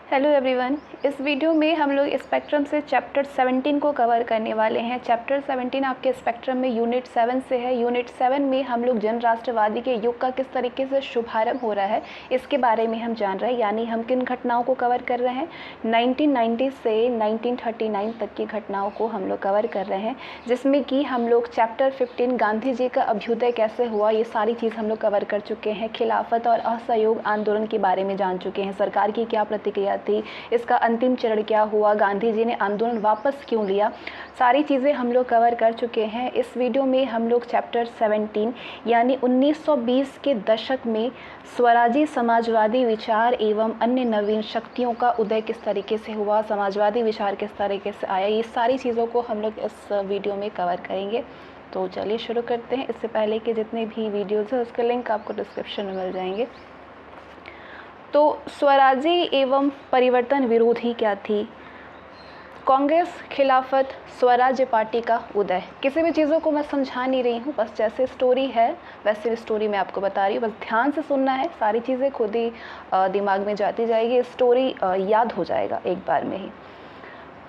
Hello everyone. इस video में हम लोग स्पेक्ट्रम से चैप्टर 17 को कवर करने वाले हैं। चैप्टर 17 आपके स्पेक्ट्रम में यूनिट 7 से है। यूनिट 7 में हम लोग जन राष्ट्रवादी के युग का किस तरीके से शुभारंभ हो रहा है इसके बारे में हम जान रहे हैं, यानी हम किन घटनाओं को कवर कर रहे हैं। 1990 से 1939 तक की घटनाओं को हम लोग कवर कर रहे हैं, जिसमें कि हम लोग चैप्टर 15 गांधी जी का अभ्युदय कैसे हुआ ये सारी चीज़ हम लोग कवर कर चुके हैं। खिलाफत और असहयोग आंदोलन के बारे में जान चुके हैं, सरकार की क्या प्रतिक्रिया थी, इसका अंतिम चरण क्या हुआ, गांधी जी ने आंदोलन वापस क्यों लिया, सारी चीज़ें हम लोग कवर कर चुके हैं। इस वीडियो में हम लोग चैप्टर 17 यानी 1920 के दशक में स्वराजी समाजवादी विचार एवं अन्य नवीन शक्तियों का उदय किस तरीके से हुआ, समाजवादी विचार किस तरीके से आया, ये सारी चीज़ों को हम लोग इस वीडियो में कवर करेंगे। तो चलिए शुरू करते हैं। इससे पहले कि जितने भी वीडियोज़ हैं उसके लिंक आपको डिस्क्रिप्शन में मिल जाएंगे। तो स्वराजी एवं परिवर्तन विरोधी क्या थी? कांग्रेस, खिलाफत, स्वराज्य पार्टी का उदय। किसी भी चीज़ों को मैं समझा नहीं रही हूँ, बस जैसे स्टोरी है वैसे स्टोरी मैं आपको बता रही हूँ। बस ध्यान से सुनना है, सारी चीज़ें खुद ही दिमाग में जाती जाएगी, स्टोरी याद हो जाएगा एक बार में ही।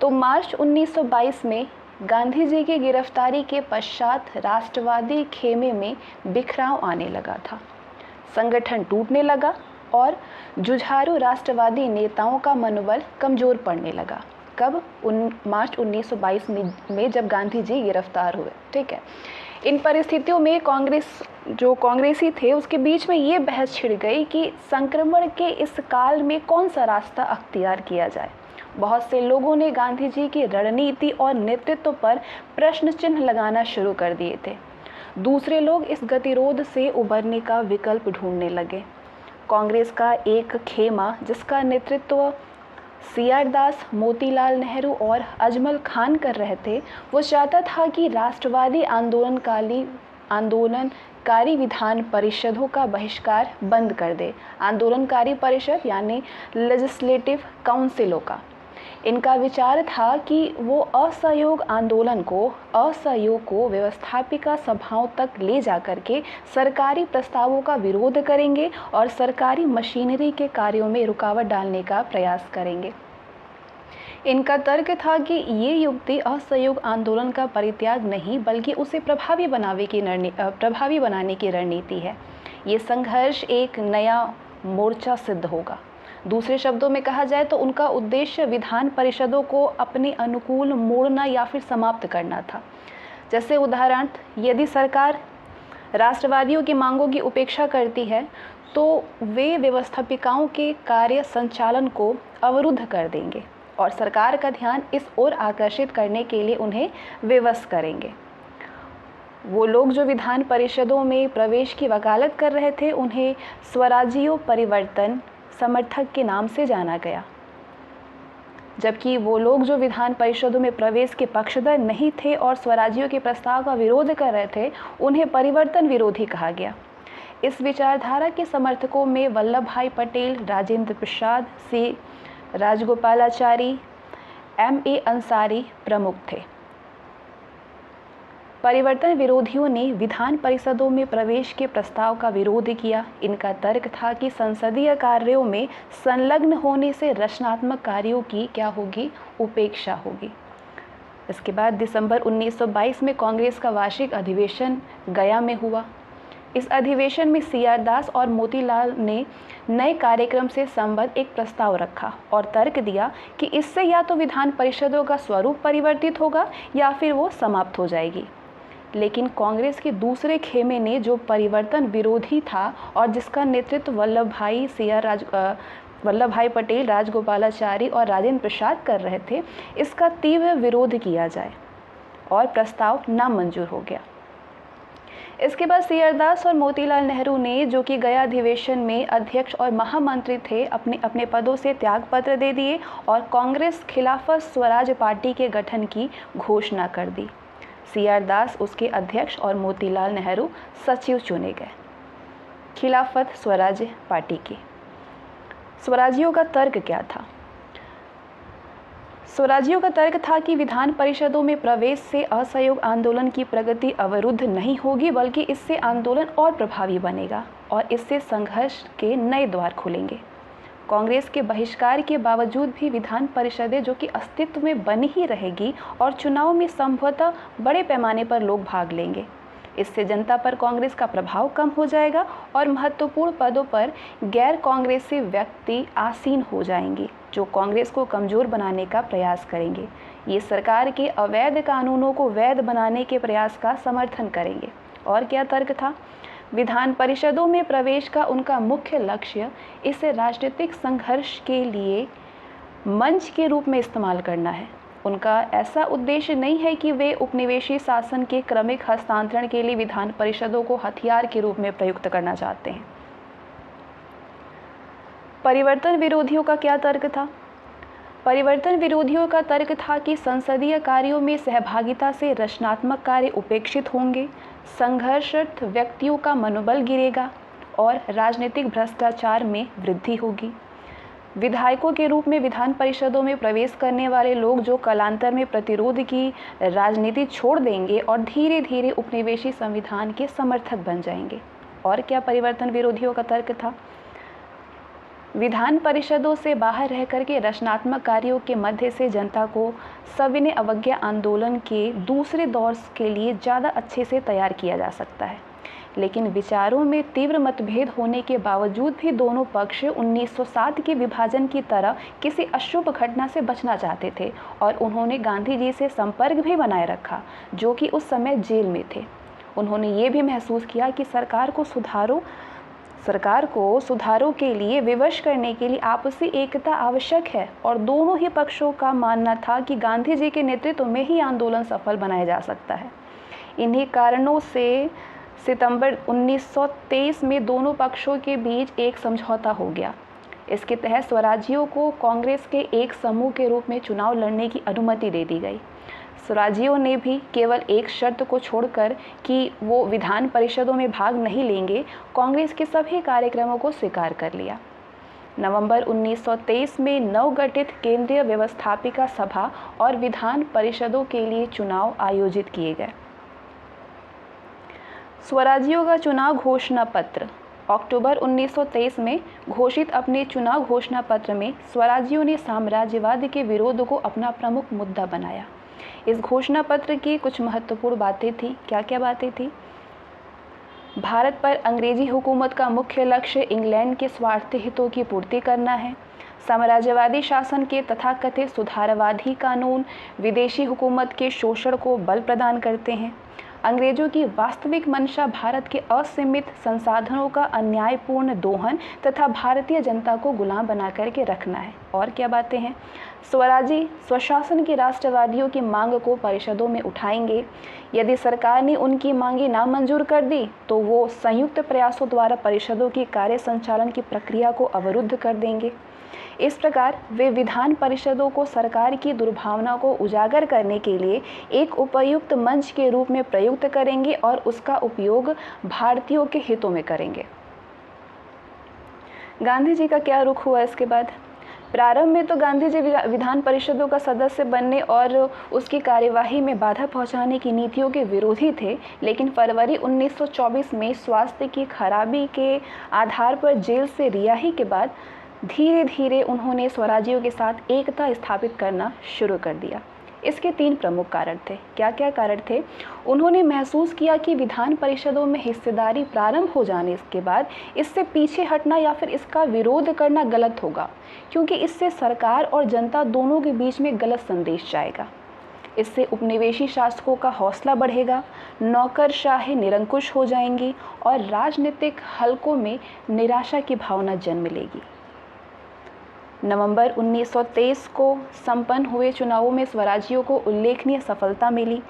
तो मार्च 1922 में गांधी जी की गिरफ्तारी के पश्चात राष्ट्रवादी खेमे में बिखराव आने लगा था। संगठन टूटने लगा और जुझारू राष्ट्रवादी नेताओं का मनोबल कमज़ोर पड़ने लगा। कब? मार्च 1922 में जब गांधी जी गिरफ्तार हुए। ठीक है। इन परिस्थितियों में कांग्रेसी थे उसके बीच में ये बहस छिड़ गई कि संक्रमण के इस काल में कौन सा रास्ता अख्तियार किया जाए। बहुत से लोगों ने गांधी जी की रणनीति और नेतृत्व पर प्रश्न चिन्ह लगाना शुरू कर दिए थे। दूसरे लोग इस गतिरोध से उबरने का विकल्प ढूंढने लगे। कांग्रेस का एक खेमा जिसका नेतृत्व सीआर दास, मोतीलाल नेहरू और अजमल खान कर रहे थे, वो चाहता था कि राष्ट्रवादी आंदोलनकारी विधान परिषदों का बहिष्कार बंद कर दे। आंदोलनकारी परिषद यानी लेजिस्लेटिव काउंसिलों का। इनका विचार था कि वो असहयोग को व्यवस्थापिका सभाओं तक ले जाकर के सरकारी प्रस्तावों का विरोध करेंगे और सरकारी मशीनरी के कार्यों में रुकावट डालने का प्रयास करेंगे। इनका तर्क था कि ये युक्ति असहयोग आंदोलन का परित्याग नहीं बल्कि उसे प्रभावी बनाने की रणनीति है। ये संघर्ष एक नया मोर्चा सिद्ध होगा। दूसरे शब्दों में कहा जाए तो उनका उद्देश्य विधान परिषदों को अपने अनुकूल मोड़ना या फिर समाप्त करना था। जैसे उदाहरण, यदि सरकार राष्ट्रवादियों की मांगों की उपेक्षा करती है तो वे व्यवस्थापिकाओं के कार्य संचालन को अवरुद्ध कर देंगे और सरकार का ध्यान इस ओर आकर्षित करने के लिए उन्हें विवश करेंगे। वो लोग जो विधान परिषदों में प्रवेश की वकालत कर रहे थे उन्हें स्वराजीय परिवर्तन समर्थक के नाम से जाना गया, जबकि वो लोग जो विधान परिषदों में प्रवेश के पक्षधर नहीं थे और स्वराज्यों के प्रस्ताव का विरोध कर रहे थे उन्हें परिवर्तन विरोधी कहा गया। इस विचारधारा के समर्थकों में वल्लभ भाई पटेल, राजेंद्र प्रसाद, सी राजगोपालाचारी, M.A. अंसारी प्रमुख थे। परिवर्तन विरोधियों ने विधान परिषदों में प्रवेश के प्रस्ताव का विरोध किया। इनका तर्क था कि संसदीय कार्यों में संलग्न होने से रचनात्मक कार्यों की क्या होगी? उपेक्षा होगी। इसके बाद दिसंबर 1922 में कांग्रेस का वार्षिक अधिवेशन गया में हुआ। इस अधिवेशन में सीआर दास और मोतीलाल ने नए कार्यक्रम से संबद्ध एक प्रस्ताव रखा और तर्क दिया कि इससे या तो विधान परिषदों का स्वरूप परिवर्तित होगा या फिर वो समाप्त हो जाएगी। लेकिन कांग्रेस के दूसरे खेमे ने जो परिवर्तन विरोधी था और जिसका नेतृत्व वल्लभ भाई पटेल, राजगोपालाचारी और राजेंद्र प्रसाद कर रहे थे, इसका तीव्र विरोध किया जाए और प्रस्ताव नामंजूर हो गया। इसके बाद सीआर दास और मोतीलाल नेहरू ने, जो कि गया अधिवेशन में अध्यक्ष और महामंत्री थे, अपने पदों से त्यागपत्र दे दिए और कांग्रेस खिलाफत स्वराज पार्टी के गठन की घोषणा कर दी। सीआर दास उसके अध्यक्ष और मोतीलाल नेहरू सचिव चुने गए। खिलाफत स्वराज्य पार्टी की। स्वराजियों का तर्क क्या था? स्वराजियों का तर्क था कि विधान परिषदों में प्रवेश से असहयोग आंदोलन की प्रगति अवरुद्ध नहीं होगी बल्कि इससे आंदोलन और प्रभावी बनेगा और इससे संघर्ष के नए द्वार खुलेंगे। कांग्रेस के बहिष्कार के बावजूद भी विधान परिषदें जो कि अस्तित्व में बनी ही रहेगी और चुनाव में संभवतः बड़े पैमाने पर लोग भाग लेंगे। इससे जनता पर कांग्रेस का प्रभाव कम हो जाएगा और महत्वपूर्ण पदों पर गैर कांग्रेसी व्यक्ति आसीन हो जाएंगे जो कांग्रेस को कमज़ोर बनाने का प्रयास करेंगे। ये सरकार के अवैध कानूनों को वैध बनाने के प्रयास का समर्थन करेंगे। और क्या तर्क था? विधान परिषदों में प्रवेश का उनका मुख्य लक्ष्य इसे राजनीतिक संघर्ष के लिए मंच के रूप में इस्तेमाल करना है। उनका ऐसा उद्देश्य नहीं है कि वे उपनिवेशी शासन के क्रमिक हस्तांतरण के लिए विधान परिषदों को हथियार के रूप में प्रयुक्त करना चाहते हैं। परिवर्तन विरोधियों का क्या तर्क था? परिवर्तन विरोधियों का तर्क था कि संसदीय कार्यों में सहभागिता से रचनात्मक कार्य उपेक्षित होंगे, संघर्षरत व्यक्तियों का मनोबल गिरेगा और राजनीतिक भ्रष्टाचार में वृद्धि होगी। विधायकों के रूप में विधान परिषदों में प्रवेश करने वाले लोग जो कालांतर में प्रतिरोध की राजनीति छोड़ देंगे और धीरे धीरे उपनिवेशी संविधान के समर्थक बन जाएंगे। और क्या परिवर्तन विरोधियों का तर्क था? विधान परिषदों से बाहर रह करके रचनात्मक कार्यों के मध्य से जनता को सविनय अवज्ञा आंदोलन के दूसरे दौर के लिए ज़्यादा अच्छे से तैयार किया जा सकता है। लेकिन विचारों में तीव्र मतभेद होने के बावजूद भी दोनों पक्ष 1907 के विभाजन की तरह किसी अशुभ घटना से बचना चाहते थे और उन्होंने गांधी जी से संपर्क भी बनाए रखा जो कि उस समय जेल में थे। उन्होंने ये भी महसूस किया कि सरकार को सुधारों के लिए विवश करने के लिए आपसी एकता आवश्यक है और दोनों ही पक्षों का मानना था कि गांधी जी के नेतृत्व में ही आंदोलन सफल बनाया जा सकता है। इन्हीं कारणों से सितंबर 1923 में दोनों पक्षों के बीच एक समझौता हो गया। इसके तहत स्वराजियों को कांग्रेस के एक समूह के रूप में चुनाव लड़ने की अनुमति दे दी गई। स्वराजियों ने भी केवल एक शर्त को छोड़कर कि वो विधान परिषदों में भाग नहीं लेंगे, कांग्रेस के सभी कार्यक्रमों को स्वीकार कर लिया। नवंबर 1923 में नवगठित केंद्रीय व्यवस्थापिका सभा और विधान परिषदों के लिए चुनाव आयोजित किए गए। स्वराजियों का चुनाव घोषणा पत्र। अक्टूबर 1923 में घोषित अपने चुनाव घोषणा पत्र में स्वराजियों ने साम्राज्यवाद के विरोध को अपना प्रमुख मुद्दा बनाया। इस घोषणा पत्र की कुछ महत्वपूर्ण बातें थी। क्या क्या बातें थी? भारत पर अंग्रेजी हुकूमत का मुख्य लक्ष्य इंग्लैंड के स्वार्थी हितों की पूर्ति करना है। साम्राज्यवादी शासन के तथाकथित सुधारवादी कानून विदेशी हुकूमत के शोषण को बल प्रदान करते हैं। अंग्रेजों की वास्तविक मंशा भारत के असीमित संसाधनों का अन्यायपूर्ण दोहन तथा भारतीय जनता को गुलाम बना करके रखना है। और क्या बातें हैं? स्वराजी स्वशासन के राष्ट्रवादियों की मांग को परिषदों में उठाएंगे। यदि सरकार ने उनकी मांगे नामंजूर कर दी तो वो संयुक्त प्रयासों द्वारा परिषदों की कार्य संचालन की प्रक्रिया को अवरुद्ध कर देंगे। इस प्रकार वे विधान परिषदों को सरकार की दुर्भावना को उजागर करने के लिए एक उपयुक्त मंच के रूप में प्रयुक्त करेंगे और उसका उपयोग भारतीयों के हितों में करेंगे। गांधी जी का क्या रुख हुआ इसके बाद? प्रारंभ में तो गांधी जी विधान परिषदों का सदस्य बनने और उसकी कार्यवाही में बाधा पहुंचाने की नीतियों के विरोधी थे, लेकिन फरवरी 1924 में स्वास्थ्य की खराबी के आधार पर जेल से रिहाई के बाद धीरे धीरे उन्होंने स्वराजियों के साथ एकता स्थापित करना शुरू कर दिया। इसके 3 प्रमुख कारण थे। क्या क्या कारण थे? उन्होंने महसूस किया कि विधान परिषदों में हिस्सेदारी प्रारंभ हो जाने के बाद इससे पीछे हटना या फिर इसका विरोध करना गलत होगा, क्योंकि इससे सरकार और जनता दोनों के बीच में गलत संदेश जाएगा। इससे उपनिवेशी शासकों का हौसला बढ़ेगा, नौकरशाही निरंकुश हो जाएंगी और राजनीतिक हलकों में निराशा की भावना जन्म लेगी। नवंबर 1923 को संपन्न हुए चुनावों में स्वराजियों को उल्लेखनीय सफलता मिली।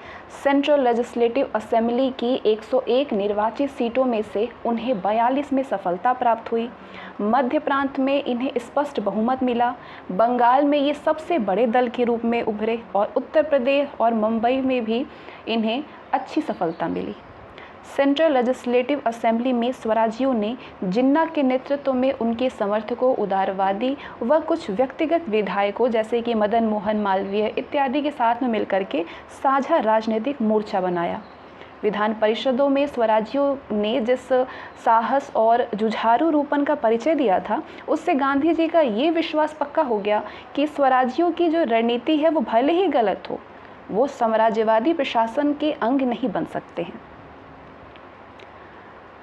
सेंट्रल लेजिस्लेटिव असेंबली की 101 निर्वाचित सीटों में से उन्हें 42 में सफलता प्राप्त हुई। मध्य प्रांत में इन्हें स्पष्ट बहुमत मिला। बंगाल में ये सबसे बड़े दल के रूप में उभरे और उत्तर प्रदेश और मुंबई में भी इन्हें अच्छी सफलता मिली। सेंट्रल लेजिस्लेटिव असेंबली में स्वराजियों ने जिन्ना के नेतृत्व में उनके समर्थकों, उदारवादी व कुछ व्यक्तिगत विधायकों जैसे कि मदन मोहन मालवीय इत्यादि के साथ में मिलकर के साझा राजनीतिक मोर्चा बनाया। विधान परिषदों में स्वराज्यों ने जिस साहस और जुझारू रूपन का परिचय दिया था, उससे गांधी जी का ये विश्वास पक्का हो गया कि स्वराज्यों की जो रणनीति है वो भले ही गलत हो, वो साम्राज्यवादी प्रशासन के अंग नहीं बन सकते हैं।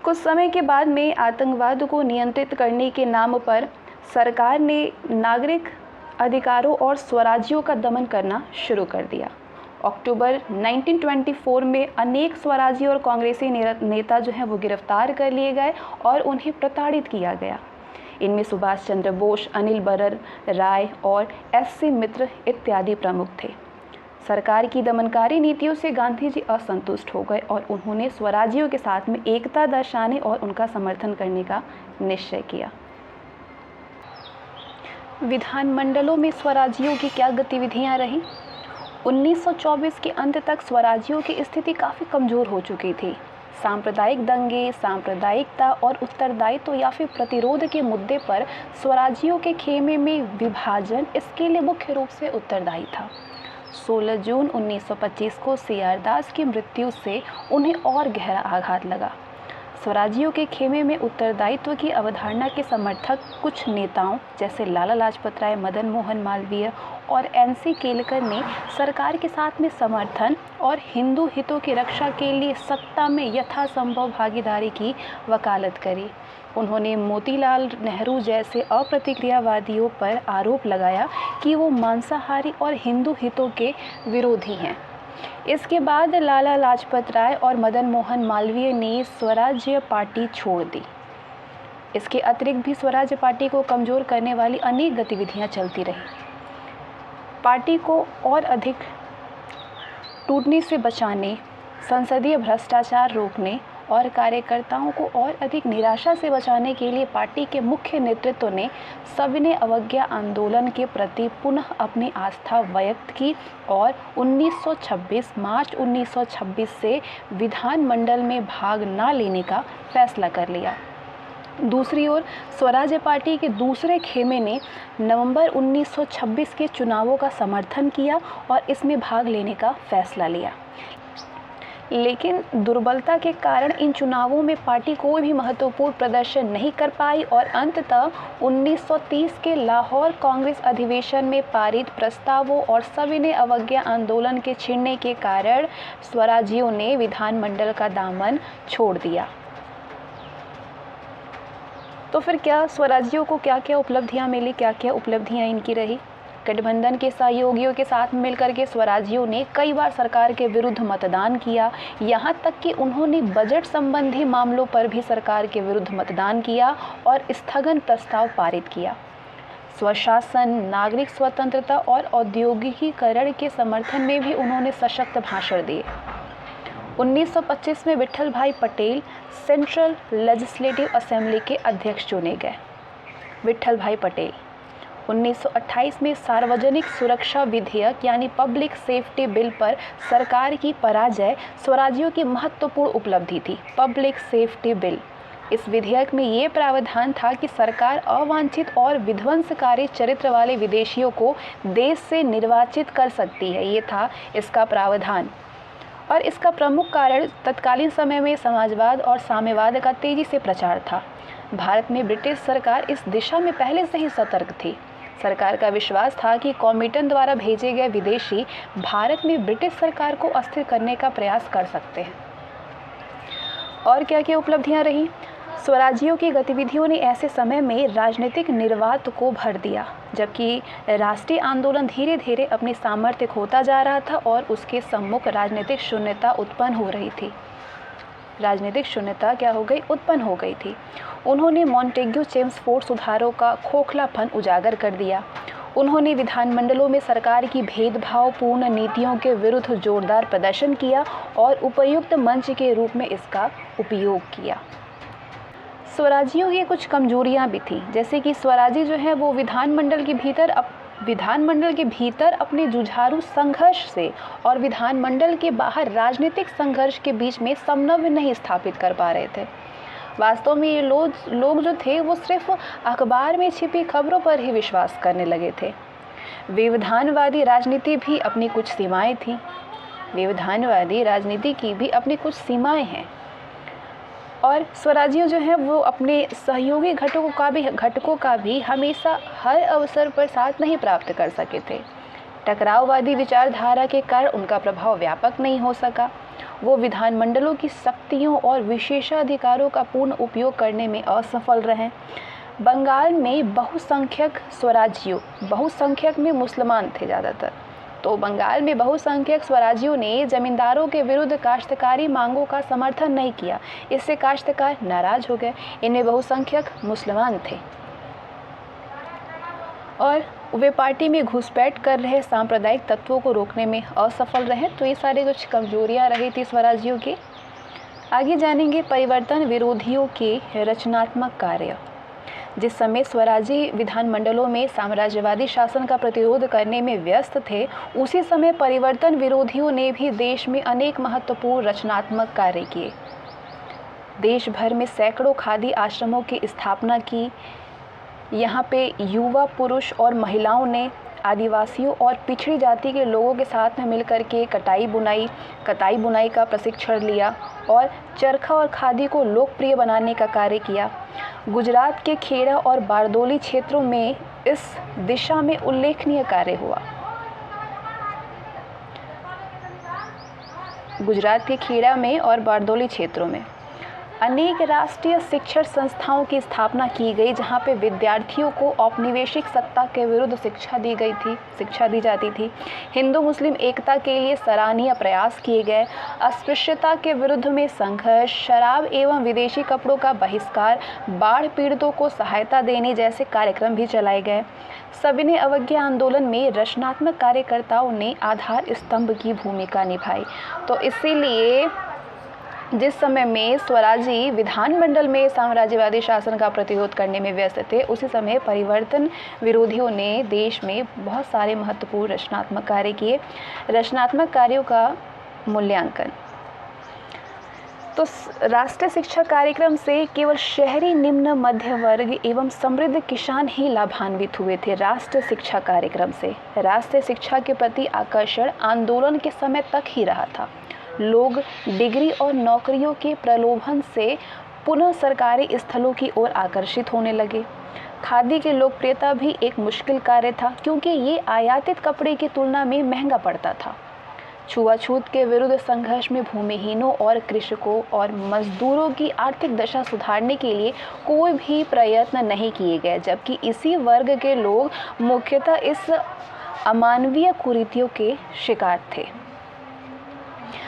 कुछ समय के बाद में आतंकवाद को नियंत्रित करने के नाम पर सरकार ने नागरिक अधिकारों और स्वराज्यों का दमन करना शुरू कर दिया। अक्टूबर 1924 में अनेक स्वराजी और कांग्रेसी नेता जो हैं वो गिरफ्तार कर लिए गए और उन्हें प्रताड़ित किया गया। इनमें सुभाष चंद्र बोस, अनिल बरर राय और एस.सी. मित्र इत्यादि प्रमुख थे। सरकार की दमनकारी नीतियों से गांधी जी असंतुष्ट हो गए और उन्होंने स्वराजियों के साथ में एकता दर्शाने और उनका समर्थन करने का निश्चय किया। विधानमंडलों में स्वराजियों की क्या गतिविधियां रहीं? 1924 के अंत तक स्वराजियों की स्थिति काफ़ी कमज़ोर हो चुकी थी। सांप्रदायिक दंगे, सांप्रदायिकता और उत्तरदायित्व या फिर प्रतिरोध के मुद्दे पर स्वराजियों के खेमे में विभाजन इसके लिए मुख्य रूप से उत्तरदायी था। 16 जून 1925 को C.R. दास की मृत्यु से उन्हें और गहरा आघात लगा। स्वराजियों के खेमे में उत्तरदायित्व की अवधारणा के समर्थक कुछ नेताओं जैसे लाला लाजपत राय, मदन मोहन मालवीय और N.C. केलकर ने सरकार के साथ में समर्थन और हिंदू हितों की रक्षा के लिए सत्ता में यथासंभव भागीदारी की वकालत करी। उन्होंने मोतीलाल नेहरू जैसे अप्रतिक्रियावादियों पर आरोप लगाया कि वो मांसाहारी और हिंदू हितों के विरोधी हैं। इसके बाद लाला लाजपत राय और मदन मोहन मालवीय ने स्वराज्य पार्टी छोड़ दी। इसके अतिरिक्त भी स्वराज्य पार्टी को कमज़ोर करने वाली अनेक गतिविधियां चलती रहीं। पार्टी को और अधिक टूटने से बचाने, संसदीय भ्रष्टाचार रोकने और कार्यकर्ताओं को और अधिक निराशा से बचाने के लिए पार्टी के मुख्य नेतृत्व ने सविनय अवज्ञा आंदोलन के प्रति पुनः अपनी आस्था व्यक्त की और मार्च 1926 से विधानमंडल में भाग न लेने का फैसला कर लिया। दूसरी ओर स्वराज्य पार्टी के दूसरे खेमे ने नवंबर 1926 के चुनावों का समर्थन किया और इसमें भाग लेने का फैसला लिया। लेकिन दुर्बलता के कारण इन चुनावों में पार्टी कोई भी महत्वपूर्ण प्रदर्शन नहीं कर पाई और अंततः 1930 के लाहौर कांग्रेस अधिवेशन में पारित प्रस्तावों और सविनय अवज्ञा आंदोलन के छिड़ने के कारण स्वराजियों ने विधानमंडल का दामन छोड़ दिया। तो फिर क्या स्वराजियों को क्या क्या उपलब्धियां मिली, क्या क्या उपलब्धियां इनकी रही? गठबंधन के सहयोगियों के साथ मिलकर के स्वराजियों ने कई बार सरकार के विरुद्ध मतदान किया। यहाँ तक कि उन्होंने बजट संबंधी मामलों पर भी सरकार के विरुद्ध मतदान किया और स्थगन प्रस्ताव पारित किया। स्वशासन, नागरिक स्वतंत्रता और औद्योगिकीकरण के समर्थन में भी उन्होंने सशक्त भाषण दिए। 1925 में विट्ठल भाई पटेल सेंट्रल लेजिस्लेटिव असेंबली के अध्यक्ष चुने गए। विट्ठल भाई पटेल 1928 में सार्वजनिक सुरक्षा विधेयक यानी पब्लिक सेफ्टी बिल पर सरकार की पराजय स्वराजियों की महत्वपूर्ण उपलब्धि थी। पब्लिक सेफ्टी बिल, इस विधेयक में ये प्रावधान था कि सरकार अवांछित और विध्वंसकारी चरित्र वाले विदेशियों को देश से निर्वाचित कर सकती है। ये था इसका प्रावधान और इसका प्रमुख कारण तत्कालीन समय में समाजवाद और साम्यवाद का तेजी से प्रचार था। भारत में ब्रिटिश सरकार इस दिशा में पहले से ही सतर्क थी। सरकार का विश्वास था कि कॉमिटन द्वारा भेजे गए विदेशी भारत में ब्रिटिश सरकार को अस्थिर करने का प्रयास कर सकते हैं। और क्या क्या उपलब्धियां रहीं? स्वराजियों की गतिविधियों ने ऐसे समय में राजनीतिक निर्वात को भर दिया, जबकि राष्ट्रीय आंदोलन धीरे धीरे अपनी सामर्थ्य खोता जा रहा था और उसके सम्मुख राजनीतिक शून्यता उत्पन्न हो रही थी। राजनीतिक शून्यता क्या हो गई? उत्पन्न हो गई थी। उन्होंने मॉन्टेग्यू चेम्सफोर्ड सुधारों का खोखलापन उजागर कर दिया। उन्होंने विधानमंडलों में सरकार की भेदभावपूर्ण नीतियों के विरुद्ध जोरदार प्रदर्शन किया और उपयुक्त मंच के रूप में इसका उपयोग किया। स्वराजियों की कुछ कमजोरियां भी थीं, जैसे कि स्वराजी जो है वो विधानमंडल के भीतर अपने जुझारू संघर्ष से और विधानमंडल के बाहर राजनीतिक संघर्ष के बीच में समन्वय नहीं स्थापित कर पा रहे थे। वास्तव में ये लोग जो थे वो सिर्फ अखबार में छिपी खबरों पर ही विश्वास करने लगे थे। विविधानवादी राजनीति भी अपनी कुछ सीमाएं थीं। विधानवादी राजनीति की भी अपनी कुछ सीमाएं हैं और स्वराज्यों जो हैं वो अपने सहयोगी घटकों का भी हमेशा हर अवसर पर साथ नहीं प्राप्त कर सके थे। टकराववादी विचारधारा के कारण उनका प्रभाव व्यापक नहीं हो सका। वो विधानमंडलों की शक्तियों और विशेषाधिकारों का पूर्ण उपयोग करने में असफल रहे। बंगाल में बहुसंख्यक स्वराज्यों, बहुसंख्यक में मुसलमान थे ज़्यादातर, तो बंगाल में बहुसंख्यक स्वराज्यों ने जमींदारों के विरुद्ध काश्तकारी मांगों का समर्थन नहीं किया। इससे काश्तकार नाराज हो गए। इनमें बहुसंख्यक मुसलमान थे और वे पार्टी में घुसपैठ कर रहे सांप्रदायिक तत्वों को रोकने में असफल रहे। तो ये सारी कुछ कमजोरियां रही थी स्वराज्यों की। आगे जानेंगे परिवर्तन विरोधियों के रचनात्मक कार्य। जिस समय स्वराजी विधानमंडलों में साम्राज्यवादी शासन का प्रतिरोध करने में व्यस्त थे, उसी समय परिवर्तन विरोधियों ने भी देश में अनेक महत्वपूर्ण रचनात्मक कार्य किए। देश भर में सैकड़ों खादी आश्रमों की स्थापना की। यहाँ पे युवा पुरुष और महिलाओं ने आदिवासियों और पिछड़ी जाति के लोगों के साथ में मिलकर के कताई बुनाई का प्रशिक्षण लिया और चरखा और खादी को लोकप्रिय बनाने का कार्य किया। गुजरात के खेड़ा और बारदोली क्षेत्रों में इस दिशा में उल्लेखनीय कार्य हुआ। गुजरात के खेड़ा में और बारदोली क्षेत्रों में अनेक राष्ट्रीय शिक्षण संस्थाओं की स्थापना की गई, जहां पे विद्यार्थियों को औपनिवेशिक सत्ता के विरुद्ध शिक्षा दी जाती थी। हिंदू मुस्लिम एकता के लिए सराहनीय प्रयास किए गए। अस्पृश्यता के विरुद्ध में संघर्ष, शराब एवं विदेशी कपड़ों का बहिष्कार, बाढ़ पीड़ितों को सहायता देने जैसे कार्यक्रम भी चलाए गए। सविनय अवज्ञा आंदोलन में रचनात्मक कार्यकर्ताओं ने आधार स्तंभ की भूमिका निभाई। तो इसीलिए जिस समय में स्वराजी विधानमंडल में साम्राज्यवादी शासन का प्रतिरोध करने में व्यस्त थे, उसी समय परिवर्तन विरोधियों ने देश में बहुत सारे महत्वपूर्ण रचनात्मक कार्य किए। रचनात्मक कार्यों का मूल्यांकन। तो राष्ट्रीय शिक्षा कार्यक्रम से केवल शहरी निम्न मध्य वर्ग एवं समृद्ध किसान ही लाभान्वित हुए थे। राष्ट्रीय शिक्षा कार्यक्रम से राष्ट्रीय शिक्षा के प्रति आकर्षण आंदोलन के समय तक ही रहा था। लोग डिग्री और नौकरियों के प्रलोभन से पुनः सरकारी स्थलों की ओर आकर्षित होने लगे। खादी की लोकप्रियता भी एक मुश्किल कार्य था, क्योंकि ये आयातित कपड़े की तुलना में महंगा पड़ता था। छुआछूत के विरुद्ध संघर्ष में भूमिहीनों और कृषकों और मजदूरों की आर्थिक दशा सुधारने के लिए कोई भी प्रयत्न नहीं किए गए, जबकि इसी वर्ग के लोग मुख्यतः इस अमानवीय कुरीतियों के शिकार थे।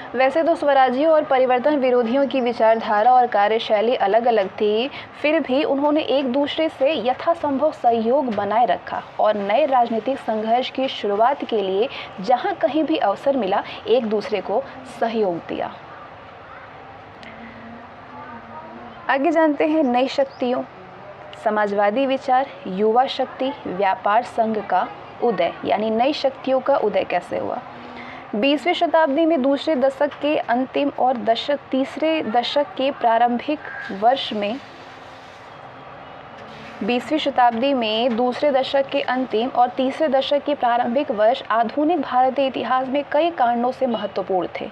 वैसे तो स्वराजियों और परिवर्तन विरोधियों की विचारधारा और कार्यशैली अलग अलग थी, फिर भी उन्होंने एक दूसरे से यथासंभव सहयोग बनाए रखा और नए राजनीतिक संघर्ष की शुरुआत के लिए जहां कहीं भी अवसर मिला, एक दूसरे को सहयोग दिया। आगे जानते हैं नई शक्तियों। समाजवादी विचार, युवा शक्ति, व्यापार संघ का उदय, यानी नई शक्तियों का उदय कैसे हुआ। 20वीं शताब्दी में दूसरे दशक के अंतिम और तीसरे दशक के प्रारंभिक वर्ष में 20वीं शताब्दी में दूसरे दशक के अंतिम और तीसरे दशक के प्रारंभिक वर्ष आधुनिक भारतीय इतिहास में कई कारणों से महत्वपूर्ण थे।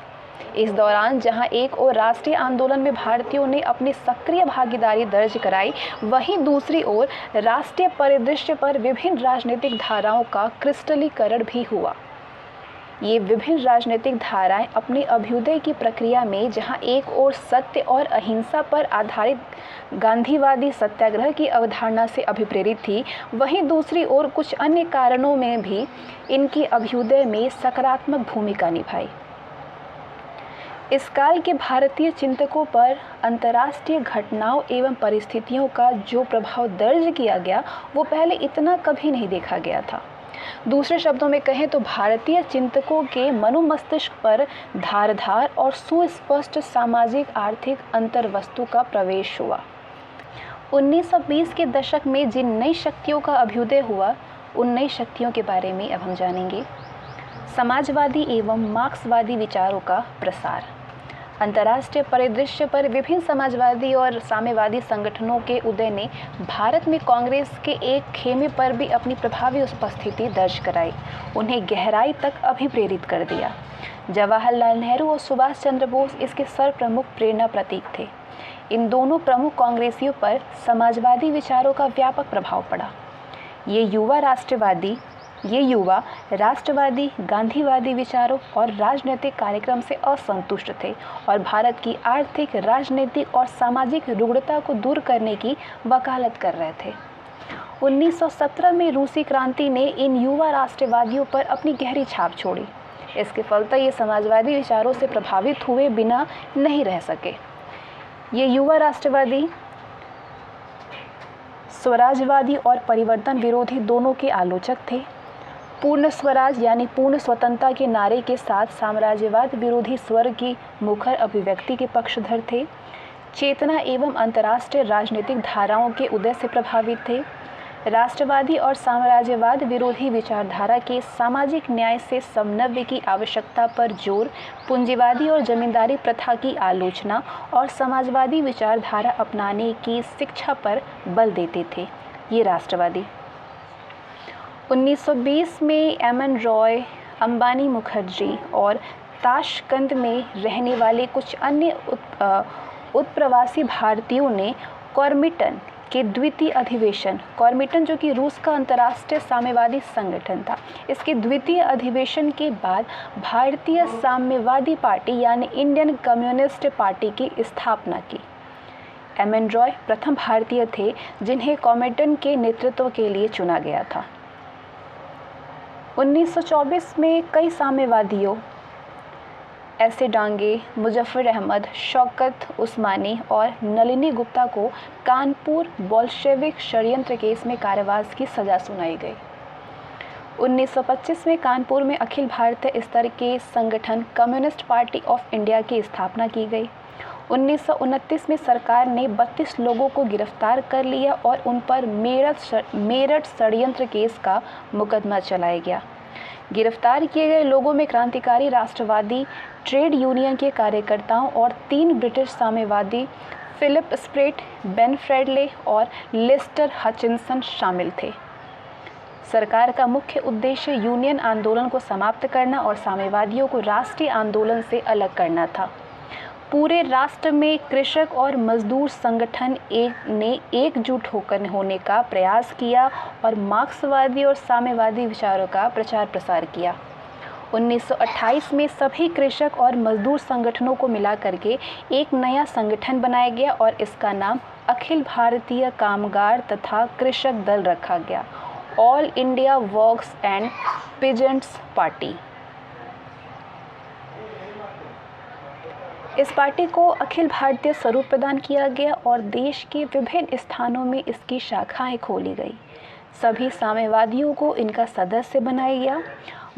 इस दौरान जहां एक और राष्ट्रीय आंदोलन में भारतीयों ने अपनी सक्रिय भागीदारी दर्ज कराई, वहीं दूसरी ओर राष्ट्रीय परिदृश्य पर विभिन्न राजनीतिक धाराओं का क्रिस्टलीकरण भी हुआ। ये विभिन्न राजनीतिक धाराएं अपने अभ्युदय की प्रक्रिया में जहां एक ओर सत्य और अहिंसा पर आधारित गांधीवादी सत्याग्रह की अवधारणा से अभिप्रेरित थी, वहीं दूसरी ओर कुछ अन्य कारणों में भी इनकी अभ्युदय में सकारात्मक भूमिका निभाई। इस काल के भारतीय चिंतकों पर अंतर्राष्ट्रीय घटनाओं एवं परिस्थितियों का जो प्रभाव दर्ज किया गया, वो पहले इतना कभी नहीं देखा गया था। दूसरे शब्दों में कहें तो भारतीय चिंतकों के मनोमस्तिष्क पर धारदार और सुस्पष्ट सामाजिक आर्थिक अंतर्वस्तु का प्रवेश हुआ। 1920 के दशक में जिन नई शक्तियों का अभ्युदय हुआ, उन नई शक्तियों के बारे में अब हम जानेंगे। समाजवादी एवं मार्क्सवादी विचारों का प्रसार। अंतर्राष्ट्रीय परिदृश्य पर विभिन्न समाजवादी और साम्यवादी संगठनों के उदय ने भारत में कांग्रेस के एक खेमे पर भी अपनी प्रभावी उपस्थिति दर्ज कराई, उन्हें गहराई तक अभिप्रेरित कर दिया। जवाहरलाल नेहरू और सुभाष चंद्र बोस इसके सर्वप्रमुख प्रेरणा प्रतीक थे। इन दोनों प्रमुख कांग्रेसियों पर समाजवादी विचारों का व्यापक प्रभाव पड़ा। ये युवा राष्ट्रवादी, गांधीवादी विचारों और राजनीतिक कार्यक्रम से असंतुष्ट थे और भारत की आर्थिक, राजनीतिक और सामाजिक रुग्णता को दूर करने की वकालत कर रहे थे। 1917 में रूसी क्रांति ने इन युवा राष्ट्रवादियों पर अपनी गहरी छाप छोड़ी। इसके फलतः ये समाजवादी विचारों से प्रभावित हुए बिना नहीं रह सके। ये युवा राष्ट्रवादी स्वराजवादी और परिवर्तन विरोधी दोनों के आलोचक थे। पूर्ण स्वराज यानी पूर्ण स्वतंत्रता के नारे के साथ साम्राज्यवाद विरोधी स्वर की मुखर अभिव्यक्ति के पक्षधर थे। चेतना एवं अंतर्राष्ट्रीय राजनीतिक धाराओं के उदय से प्रभावित थे। राष्ट्रवादी और साम्राज्यवाद विरोधी विचारधारा के सामाजिक न्याय से समन्वय की आवश्यकता पर जोर, पूंजीवादी और जमींदारी प्रथा की आलोचना और समाजवादी विचारधारा अपनाने की शिक्षा पर बल देते थे ये राष्ट्रवादी। 1920 में एमएन रॉय, अंबानी मुखर्जी और ताशकंद में रहने वाले कुछ अन्य उत्प्रवासी भारतीयों ने कॉर्मिटन के द्वितीय अधिवेशन, कॉर्मिटन जो कि रूस का अंतर्राष्ट्रीय साम्यवादी संगठन था, इसके द्वितीय अधिवेशन के बाद भारतीय साम्यवादी पार्टी यानी इंडियन कम्युनिस्ट पार्टी की स्थापना की। एमएन रॉय प्रथम भारतीय थे जिन्हें कॉर्मिटन के नेतृत्व के लिए चुना गया था। 1924 में कई साम्यवादियों ऐसे डांगे, मुजफ्फर अहमद, शौकत उस्मानी और नलिनी गुप्ता को कानपुर बोल्शेविक षड्यंत्र केस में कारावास की सज़ा सुनाई गई। 1925 में कानपुर में अखिल भारतीय स्तर के संगठन कम्युनिस्ट पार्टी ऑफ इंडिया की स्थापना की गई। 1929 में सरकार ने 32 लोगों को गिरफ्तार कर लिया और उन पर मेरठ षड्यंत्र केस का मुकदमा चलाया गया। गिरफ्तार किए गए लोगों में क्रांतिकारी राष्ट्रवादी ट्रेड यूनियन के कार्यकर्ताओं और 3 ब्रिटिश साम्यवादी फिलिप स्प्रेट, बेन फ्रेडले और लिस्टर हचिंसन शामिल थे। सरकार का मुख्य उद्देश्य यूनियन आंदोलन को समाप्त करना और साम्यवादियों को राष्ट्रीय आंदोलन से अलग करना था। पूरे राष्ट्र में कृषक और मजदूर संगठन ने एकजुट होकर होने का प्रयास किया और मार्क्सवादी और साम्यवादी विचारों का प्रचार प्रसार किया। 1928 में सभी कृषक और मजदूर संगठनों को मिला करके एक नया संगठन बनाया गया और इसका नाम अखिल भारतीय कामगार तथा कृषक दल रखा गया, all India works and peasants party. इस पार्टी को अखिल भारतीय स्वरूप प्रदान किया गया और देश के विभिन्न स्थानों में इसकी शाखाएं खोली गई। सभी साम्यवादियों को इनका सदस्य बनाया गया।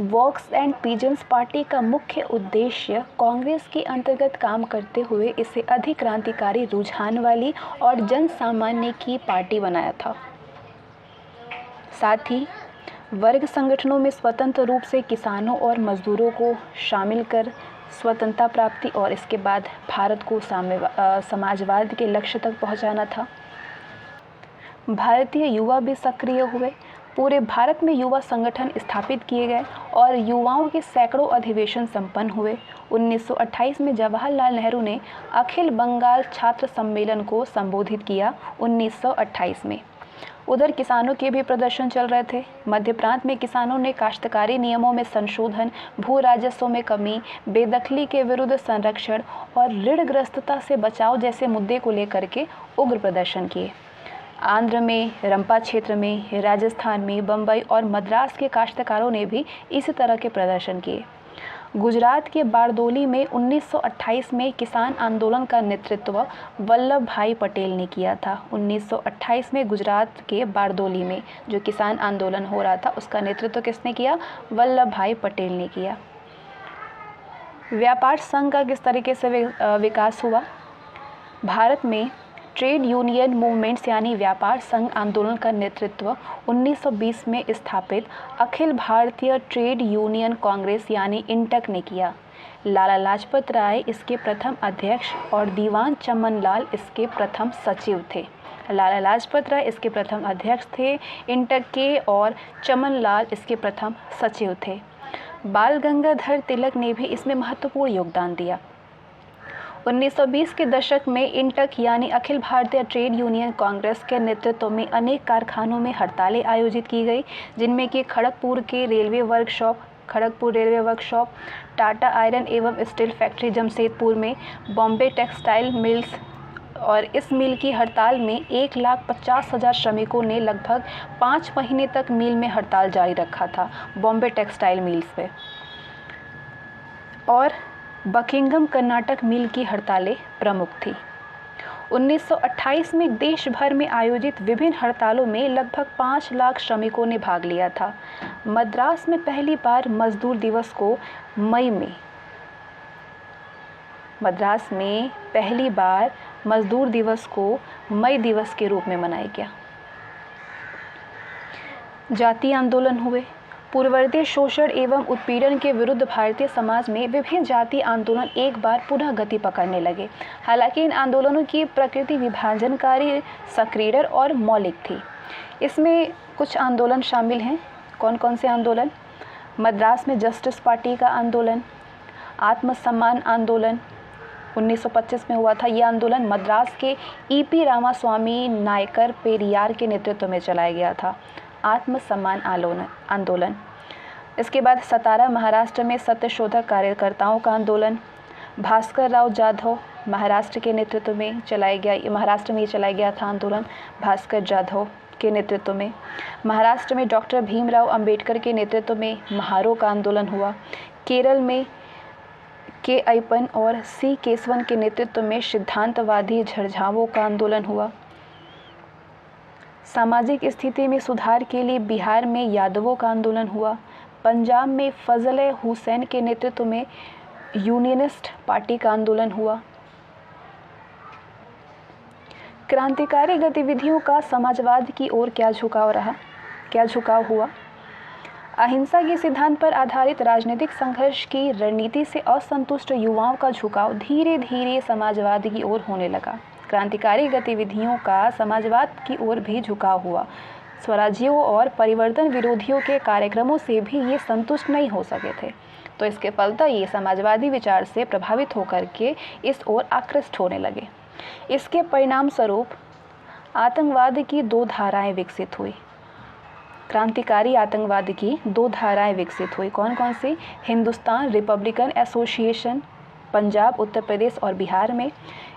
वर्क्स एंड पीजेंट्स पार्टी का मुख्य उद्देश्य कांग्रेस के अंतर्गत काम करते हुए इसे अधिक क्रांतिकारी रुझान वाली और जन सामान्य की पार्टी बनाया था। साथ ही वर्ग संगठनों में स्वतंत्र रूप से किसानों और मजदूरों को शामिल कर स्वतंत्रता प्राप्ति और इसके बाद भारत को समाजवाद के लक्ष्य तक पहुंचाना था। भारतीय युवा भी सक्रिय हुए। पूरे भारत में युवा संगठन स्थापित किए गए और युवाओं के सैकड़ों अधिवेशन संपन्न हुए। 1928 में जवाहरलाल नेहरू ने अखिल बंगाल छात्र सम्मेलन को संबोधित किया। 1928 में उधर किसानों के भी प्रदर्शन चल रहे थे। मध्य प्रांत में किसानों ने काश्तकारी नियमों में संशोधन, भू राजस्व में कमी, बेदखली के विरुद्ध संरक्षण और ऋणग्रस्तता से बचाव जैसे मुद्दे को लेकर के उग्र प्रदर्शन किए। आंध्र में, रंपा क्षेत्र में, राजस्थान में, बम्बई और मद्रास के काश्तकारों ने भी इसी तरह के प्रदर्शन किए। गुजरात के बारदोली में 1928 में किसान आंदोलन का नेतृत्व वल्लभ भाई पटेल ने किया था। 1928 में गुजरात के बारदोली में जो किसान आंदोलन हो रहा था उसका नेतृत्व किसने किया? वल्लभ भाई पटेल ने किया। व्यापार संघ का किस तरीके से विकास हुआ? भारत में ट्रेड यूनियन मूवमेंट्स यानी व्यापार संघ आंदोलन का नेतृत्व 1920 में स्थापित अखिल भारतीय ट्रेड यूनियन कांग्रेस यानी इंटक ने किया। लाला लाजपत राय इसके प्रथम अध्यक्ष और दीवान चमन लाल इसके प्रथम सचिव थे। लाला लाजपत राय इसके प्रथम अध्यक्ष थे इंटक के और चमन लाल इसके प्रथम सचिव थे। बाल गंगाधर तिलक ने भी इसमें महत्वपूर्ण योगदान दिया। 1920 के दशक में इंटक यानी अखिल भारतीय ट्रेड यूनियन कांग्रेस के नेतृत्व में अनेक कारखानों में हड़तालें आयोजित की गई, जिनमें कि Kharagpur railway workshop, Tata iron एवं स्टील फैक्ट्री जमशेदपुर में, बॉम्बे टेक्सटाइल मिल्स, और इस मिल की हड़ताल में 1,50,000 श्रमिकों ने लगभग 5 महीने तक मिल में हड़ताल जारी रखा था, बॉम्बे टेक्सटाइल मिल्स पे। और बकिंघम कर्नाटक मिल की हड़तालें प्रमुख थी। 1928 में देश भर में आयोजित विभिन्न हड़तालों में लगभग 5 लाख श्रमिकों ने भाग लिया था। मद्रास में पहली बार मजदूर दिवस को मई दिवस के रूप में मनाया गया। जातीय आंदोलन हुए। पूर्ववर्ती शोषण एवं उत्पीड़न के विरुद्ध भारतीय समाज में विभिन्न जातीय आंदोलन एक बार पुनः गति पकड़ने लगे। हालांकि इन आंदोलनों की प्रकृति विभाजनकारी, सक्रिय और मौलिक थी। इसमें कुछ आंदोलन शामिल हैं। कौन कौन से आंदोलन? मद्रास में जस्टिस पार्टी का आंदोलन, आत्मसम्मान आंदोलन 1925 में हुआ था। यह आंदोलन मद्रास के ईपी रामास्वामी नायकर पेरियार के नेतृत्व में चलाया गया था, आत्मसम्मान आंदोलन। इसके बाद सतारा महाराष्ट्र में सत्यशोधक कार्यकर्ताओं का आंदोलन, भास्कर राव जाधव महाराष्ट्र के नेतृत्व में चलाया गया था आंदोलन, भास्कर जाधव के नेतृत्व में। महाराष्ट्र में डॉक्टर भीमराव अंबेडकर के नेतृत्व में महारो का आंदोलन हुआ। केरल में के अय्यप्पन और सी केशवन के नेतृत्व में सिद्धांतवादी झरझावों का आंदोलन हुआ। सामाजिक स्थिति में सुधार के लिए बिहार में यादवों का आंदोलन हुआ। पंजाब में फजल हुसैन के नेतृत्व में यूनियनिस्ट पार्टी का आंदोलन हुआ। क्रांतिकारी गतिविधियों का समाजवाद की ओर क्या झुकाव हुआ? अहिंसा के सिद्धांत पर आधारित राजनीतिक संघर्ष की रणनीति से असंतुष्ट युवाओं का झुकाव धीरे धीरे समाजवाद की ओर होने लगा। क्रांतिकारी गतिविधियों का समाजवाद की ओर भी झुकाव हुआ। स्वराज्यों और परिवर्तन विरोधियों के कार्यक्रमों से भी ये संतुष्ट नहीं हो सके थे, तो इसके फलतः ये समाजवादी विचार से प्रभावित होकर के इस ओर आकृष्ट होने लगे। इसके परिणाम स्वरूप आतंकवाद की 2 धाराएं विकसित हुई। क्रांतिकारी आतंकवाद की 2 धाराएं विकसित हुई। कौन कौन सी? हिंदुस्तान रिपब्लिकन एसोसिएशन पंजाब, उत्तर प्रदेश और बिहार में,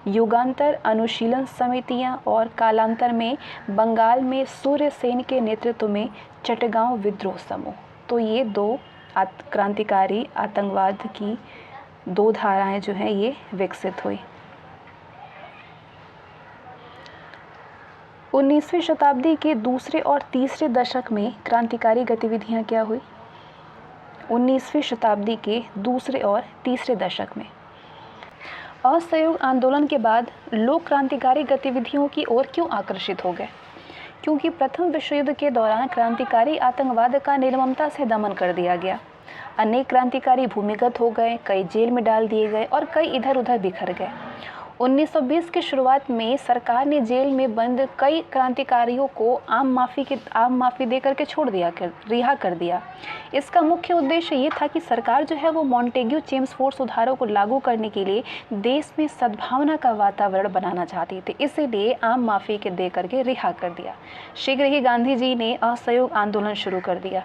युगांतर अनुशीलन समितियां, और कालांतर में बंगाल में सूर्य सेन के नेतृत्व में चटगांव विद्रोह समूह। तो ये 2 क्रांतिकारी आतंकवाद की 2 धाराएं जो हैं ये विकसित हुई। 19वीं शताब्दी के दूसरे और तीसरे दशक में क्रांतिकारी गतिविधियां क्या हुई? 19वीं शताब्दी के दूसरे और तीसरे दशक में असहयोग आंदोलन के बाद लोग क्रांतिकारी गतिविधियों की ओर क्यों आकर्षित हो गए? क्योंकि प्रथम विश्व युद्ध के दौरान क्रांतिकारी आतंकवाद का निर्ममता से दमन कर दिया गया। अनेक क्रांतिकारी भूमिगत हो गए, कई जेल में डाल दिए गए और कई इधर उधर बिखर गए। 1920 की शुरुआत में सरकार ने जेल में बंद कई क्रांतिकारियों को आम माफ़ी दे करके रिहा कर दिया। इसका मुख्य उद्देश्य ये था कि सरकार जो है वो मॉन्टेग्यू चेम्सफोर्ड सुधारों को लागू करने के लिए देश में सद्भावना का वातावरण बनाना चाहती थी, इसीलिए आम माफ़ी के दे करके रिहा कर दिया। शीघ्र ही गांधी जी ने असहयोग आंदोलन शुरू कर दिया।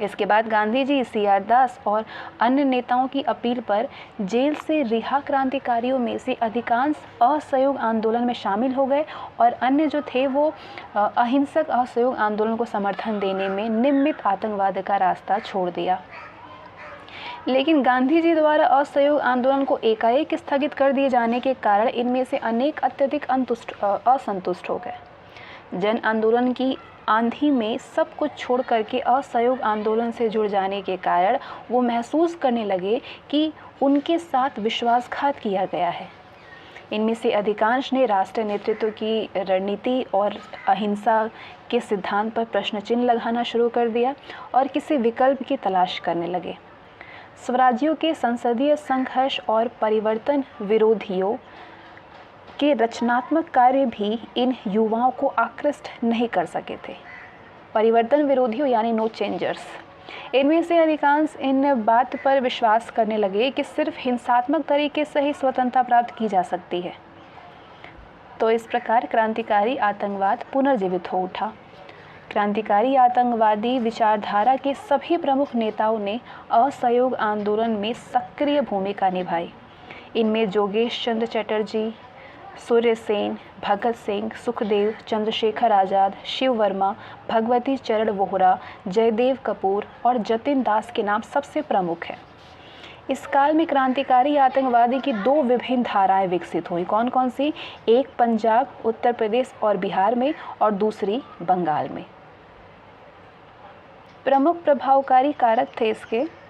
इसके बाद गांधी जी CR दास और अन्य नेताओं की अपील पर जेल से रिहा क्रांतिकारियों में से अधिकांश असहयोग आंदोलन में शामिल हो गए और अन्य जो थे वो अहिंसक असहयोग आंदोलन को समर्थन देने में नियमित आतंकवाद का रास्ता छोड़ दिया। लेकिन गांधी जी द्वारा असहयोग आंदोलन को एकाएक स्थगित कर दिए जाने के कारण इनमें से अनेक अत्यधिक असंतुष्ट हो गए। जन आंदोलन की आंधी में सब कुछ छोड़ करके असहयोग आंदोलन से जुड़ जाने के कारण वो महसूस करने लगे कि उनके साथ विश्वासघात किया गया है। इनमें से अधिकांश ने राष्ट्रीय नेतृत्व की रणनीति और अहिंसा के सिद्धांत पर प्रश्न चिन्ह लगाना शुरू कर दिया और किसी विकल्प की तलाश करने लगे। स्वराज्यों के संसदीय संघर्ष और परिवर्तन विरोधियों के रचनात्मक कार्य भी इन युवाओं को आकृष्ट नहीं कर सके थे। परिवर्तन विरोधियों यानी नो चेंजर्स, इनमें से अधिकांश इन बात पर विश्वास करने लगे कि सिर्फ हिंसात्मक तरीके से ही स्वतंत्रता प्राप्त की जा सकती है। तो इस प्रकार क्रांतिकारी आतंकवाद पुनर्जीवित हो उठा। क्रांतिकारी आतंकवादी विचारधारा के सभी प्रमुख नेताओं ने असहयोग आंदोलन में सक्रिय भूमिका निभाई। इनमें जोगेश चंद्र चटर्जी, सूर्य सेन, भगत सिंह, सुखदेव, चंद्रशेखर आज़ाद, शिव वर्मा, भगवती चरण वोहरा, जयदेव कपूर और जतिन दास के नाम सबसे प्रमुख हैं। इस काल में क्रांतिकारी आतंकवादी की दो विभिन्न धाराएं विकसित हुई। कौन कौन सी? एक पंजाब, उत्तर प्रदेश और बिहार में, और दूसरी बंगाल में। प्रमुख प्रभावकारी कारक थे इसके।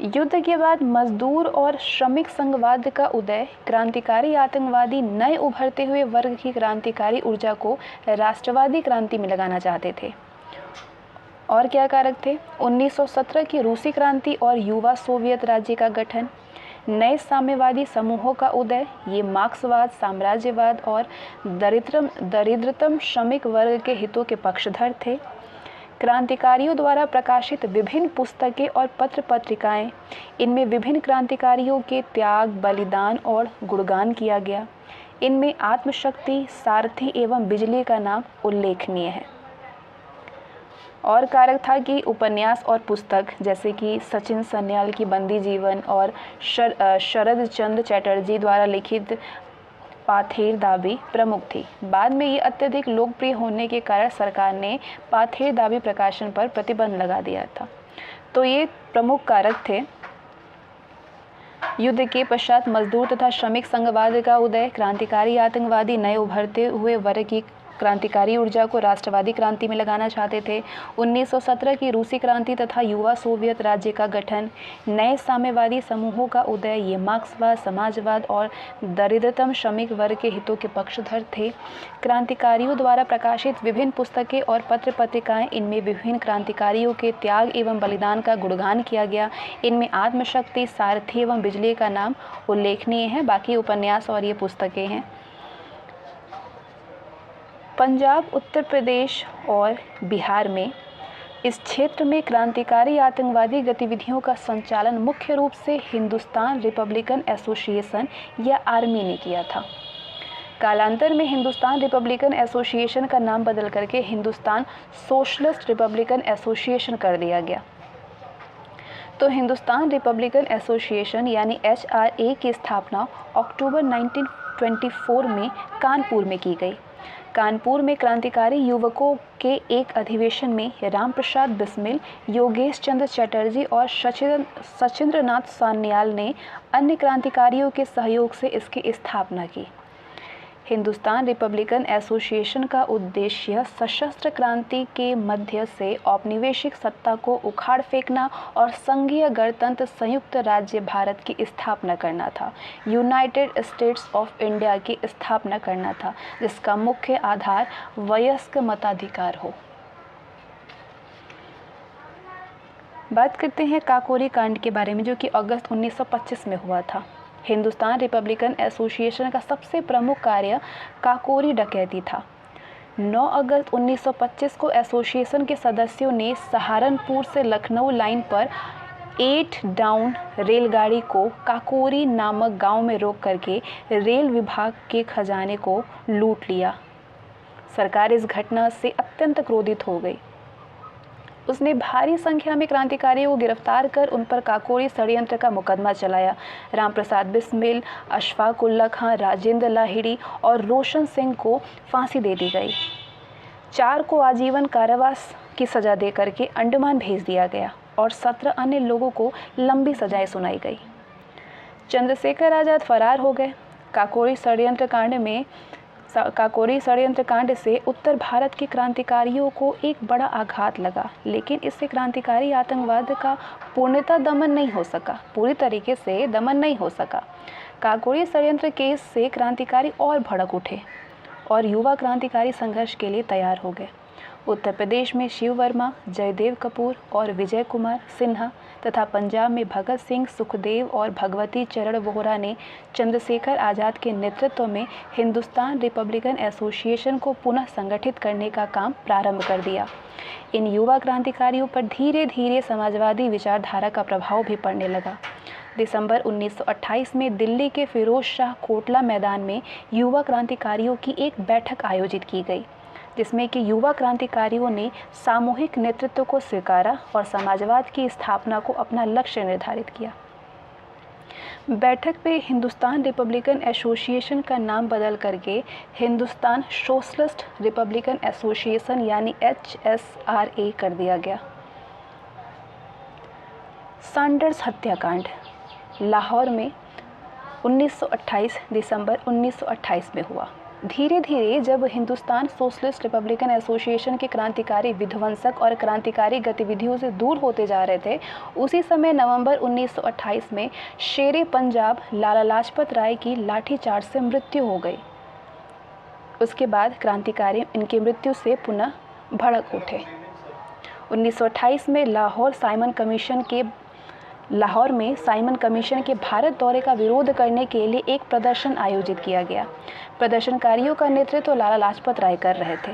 युद्ध के बाद मजदूर और श्रमिक संघवाद का उदय क्रांतिकारी आतंकवादी नए उभरते हुए वर्ग की क्रांतिकारी ऊर्जा को राष्ट्रवादी क्रांति में लगाना चाहते थे। और क्या कारक थे? 1917 की रूसी क्रांति और युवा सोवियत राज्य का गठन, नए साम्यवादी समूहों का उदय, ये मार्क्सवाद, साम्राज्यवाद और दरिद्रतम श्रमिक वर्ग के हितों के पक्षधर थे। क्रांतिकारियों द्वारा प्रकाशित विभिन्न पुस्तकें और पत्र पत्रिकाएं, इनमें विभिन्न क्रांतिकारियों के त्याग, बलिदान और गुणगान किया गया। इनमें आत्मशक्ति, सारथी एवं बिजली का नाम उल्लेखनीय है। और कारक था कि उपन्यास और पुस्तक जैसे कि सचिन सन्याल की बंदी जीवन और शरद चंद्र चटर्जी द्वारा लिखित पाथेर दाबी प्रमुख थी। बाद में ये अत्यधिक लोकप्रिय होने के कारण सरकार ने पाथेर दाबी प्रकाशन पर प्रतिबंध लगा दिया था। तो ये प्रमुख कारक थे। युद्ध के पश्चात मजदूर तथा श्रमिक संघवाद का उदय, क्रांतिकारी आतंकवादी नए उभरते हुए वर्ग की क्रांतिकारी ऊर्जा को राष्ट्रवादी क्रांति में लगाना चाहते थे। 1917 की रूसी क्रांति तथा युवा सोवियत राज्य का गठन, नए साम्यवादी समूहों का उदय, ये मार्क्सवाद, समाजवाद और दरिद्रतम श्रमिक वर्ग के हितों के पक्षधर थे। क्रांतिकारियों द्वारा प्रकाशित विभिन्न पुस्तकें और पत्र पत्रिकाएं, इनमें विभिन्न क्रांतिकारियों के त्याग एवं बलिदान का गुणगान किया गया। इनमें आत्मशक्ति, सारथी एवं बिजली का नाम उल्लेखनीय है। बाकी उपन्यास और ये पुस्तकें हैं। पंजाब, उत्तर प्रदेश और बिहार में इस क्षेत्र में क्रांतिकारी आतंकवादी गतिविधियों का संचालन मुख्य रूप से हिंदुस्तान रिपब्लिकन एसोसिएशन या आर्मी ने किया था। कालांतर में हिंदुस्तान रिपब्लिकन एसोसिएशन का नाम बदल करके हिंदुस्तान सोशलिस्ट रिपब्लिकन एसोसिएशन कर दिया गया। तो हिंदुस्तान रिपब्लिकन एसोसिएशन यानी HRA की स्थापना अक्टूबर 1924 में कानपुर में की गई। कानपुर में क्रांतिकारी युवकों के एक अधिवेशन में रामप्रसाद बिस्मिल, योगेश चंद्र चटर्जी और सचिंद्रनाथ सान्याल ने अन्य क्रांतिकारियों के सहयोग से इसकी स्थापना की। हिंदुस्तान रिपब्लिकन एसोसिएशन का उद्देश्य सशस्त्र क्रांति के मध्य से औपनिवेशिक सत्ता को उखाड़ फेंकना और संघीय गणतंत्र संयुक्त राज्य भारत की स्थापना करना था। यूनाइटेड स्टेट्स ऑफ इंडिया की स्थापना करना था, जिसका मुख्य आधार वयस्क मताधिकार हो। बात करते हैं काकोरी कांड के बारे में, जो कि अगस्त 1925 में हुआ था। हिंदुस्तान रिपब्लिकन एसोसिएशन का सबसे प्रमुख कार्य काकोरी डकैती था। 9 अगस्त 1925 को एसोसिएशन के सदस्यों ने सहारनपुर से लखनऊ लाइन पर 8 डाउन रेलगाड़ी को काकोरी नामक गांव में रोक करके रेल विभाग के खजाने को लूट लिया। सरकार इस घटना से अत्यंत क्रोधित हो गई। उसने भारी संख्या में क्रांतिकारियों को गिरफ्तार कर उन पर काकोरी षड्यंत्र का मुकदमा चलाया। रामप्रसाद बिस्मिल, अशफाक उल्ला खां, राजेंद्र लाहिड़ी और रोशन सिंह को फांसी दे दी गई। 4 को आजीवन कारावास की सजा दे करके अंडमान भेज दिया गया और 17 अन्य लोगों को लंबी सजाएं सुनाई गई। चंद्रशेखर आज़ाद फरार हो गए। काकोरी षड्यंत्र कांड से उत्तर भारत के क्रांतिकारियों को एक बड़ा आघात लगा, लेकिन इससे क्रांतिकारी आतंकवाद का पूर्णतः दमन नहीं हो सका, पूरी तरीके से दमन नहीं हो सका। काकोरी षड्यंत्र केस से क्रांतिकारी और भड़क उठे और युवा क्रांतिकारी संघर्ष के लिए तैयार हो गए। उत्तर प्रदेश में शिव वर्मा, जयदेव कपूर और विजय कुमार सिन्हा तथा पंजाब में भगत सिंह, सुखदेव और भगवती चरण वोहरा ने चंद्रशेखर आज़ाद के नेतृत्व में हिंदुस्तान रिपब्लिकन एसोसिएशन को पुनः संगठित करने का काम प्रारंभ कर दिया। इन युवा क्रांतिकारियों पर धीरे धीरे समाजवादी विचारधारा का प्रभाव भी पड़ने लगा। दिसंबर 1928 में दिल्ली के फिरोज शाह कोटला मैदान में युवा क्रांतिकारियों की एक बैठक आयोजित की गई, जिसमें कि युवा क्रांतिकारियों ने सामूहिक नेतृत्व को स्वीकारा और समाजवाद की स्थापना को अपना लक्ष्य निर्धारित किया। बैठक में हिंदुस्तान रिपब्लिकन एसोसिएशन का नाम बदल करके हिंदुस्तान सोशलिस्ट रिपब्लिकन एसोसिएशन यानी HSRA कर दिया गया। सैंडर्स हत्याकांड लाहौर में 1928 दिसंबर 1928 में हुआ। धीरे धीरे जब हिंदुस्तान सोशलिस्ट रिपब्लिकन एसोसिएशन के क्रांतिकारी विध्वंसक और क्रांतिकारी गतिविधियों से दूर होते जा रहे थे, उसी समय नवंबर 1928 में शेरे पंजाब लाला लाजपत राय की लाठीचार्ज से मृत्यु हो गई। उसके बाद क्रांतिकारी इनकी मृत्यु से पुनः भड़क उठे। 1928 में लाहौर में साइमन कमीशन के भारत दौरे का विरोध करने के लिए एक प्रदर्शन आयोजित किया गया। प्रदर्शनकारियों का नेतृत्व लाला लाजपत राय कर रहे थे।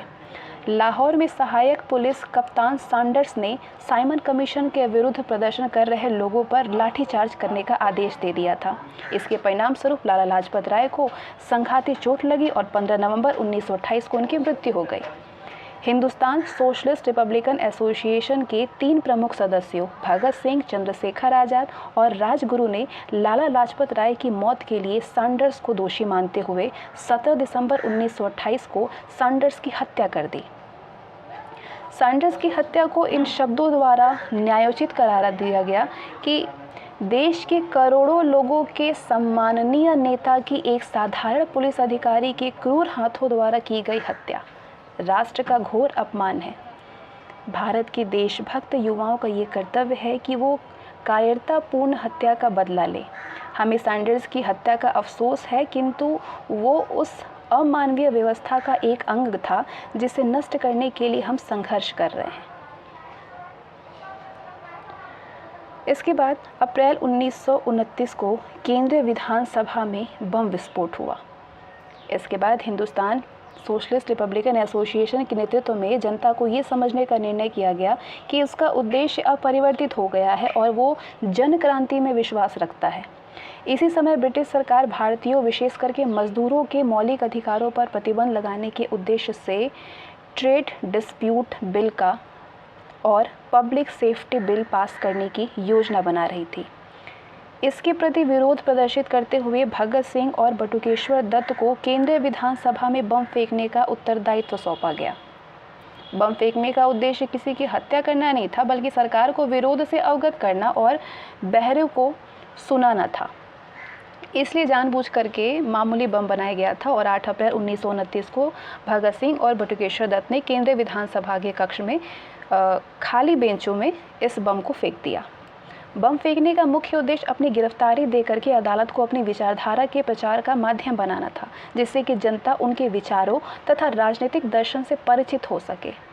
लाहौर में सहायक पुलिस कप्तान सैंडर्स ने साइमन कमीशन के विरुद्ध प्रदर्शन कर रहे लोगों पर लाठीचार्ज करने का आदेश दे दिया था। इसके परिणाम स्वरूप लाला लाजपत राय को संघाती चोट लगी और 15 नवंबर 1928 को उनकी मृत्यु हो गई। हिंदुस्तान सोशलिस्ट रिपब्लिकन एसोसिएशन के 3 प्रमुख सदस्यों भगत सिंह, चंद्रशेखर आज़ाद और राजगुरु ने लाला लाजपत राय की मौत के लिए सैंडर्स को दोषी मानते हुए 17 दिसंबर 1928 को सैंडर्स की हत्या कर दी। सैंडर्स की हत्या को इन शब्दों द्वारा न्यायोचित करार दिया गया कि देश के करोड़ों लोगों के सम्माननीय नेता की एक साधारण पुलिस अधिकारी के क्रूर हाथों द्वारा की गई हत्या राष्ट्र का घोर अपमान है। भारत के देशभक्त युवाओं का ये कर्तव्य है कि वो कायरतापूर्ण हत्या का बदला लें। हमें सैंडर्स की हत्या का अफसोस है, किंतु वो उस अमानवीय व्यवस्था का एक अंग था जिसे नष्ट करने के लिए हम संघर्ष कर रहे हैं। इसके बाद अप्रैल 1929 को केंद्रीय विधानसभा में बम विस्फोट हुआ। इसके बाद हिंदुस्तान सोशलिस्ट रिपब्लिकन एसोसिएशन के नेतृत्व में जनता को ये समझने का निर्णय किया गया कि उसका उद्देश्य अपरिवर्तित हो गया है और वो जन क्रांति में विश्वास रखता है। इसी समय ब्रिटिश सरकार भारतीयों, विशेष करके मजदूरों के मौलिक अधिकारों पर प्रतिबंध लगाने के उद्देश्य से ट्रेड डिस्प्यूट बिल का और पब्लिक सेफ्टी बिल पास करने की योजना बना रही थी। इसके प्रति विरोध प्रदर्शित करते हुए भगत सिंह और बटुकेश्वर दत्त को केंद्रीय विधानसभा में बम फेंकने का उत्तरदायित्व सौंपा गया। बम फेंकने का उद्देश्य किसी की हत्या करना नहीं था, बल्कि सरकार को विरोध से अवगत करना और बहरों को सुनाना था। इसलिए जानबूझ करके मामूली बम बनाया गया था और 8 अप्रैल 1929 को भगत सिंह और बटुकेश्वर दत्त ने केंद्रीय विधानसभा के कक्ष में खाली बेंचों में इस बम को फेंक दिया। बम फेंकने का मुख्य उद्देश्य अपनी गिरफ्तारी देकर के अदालत को अपनी विचारधारा के प्रचार का माध्यम बनाना था, जिससे कि जनता उनके विचारों तथा राजनीतिक दर्शन से परिचित हो सके।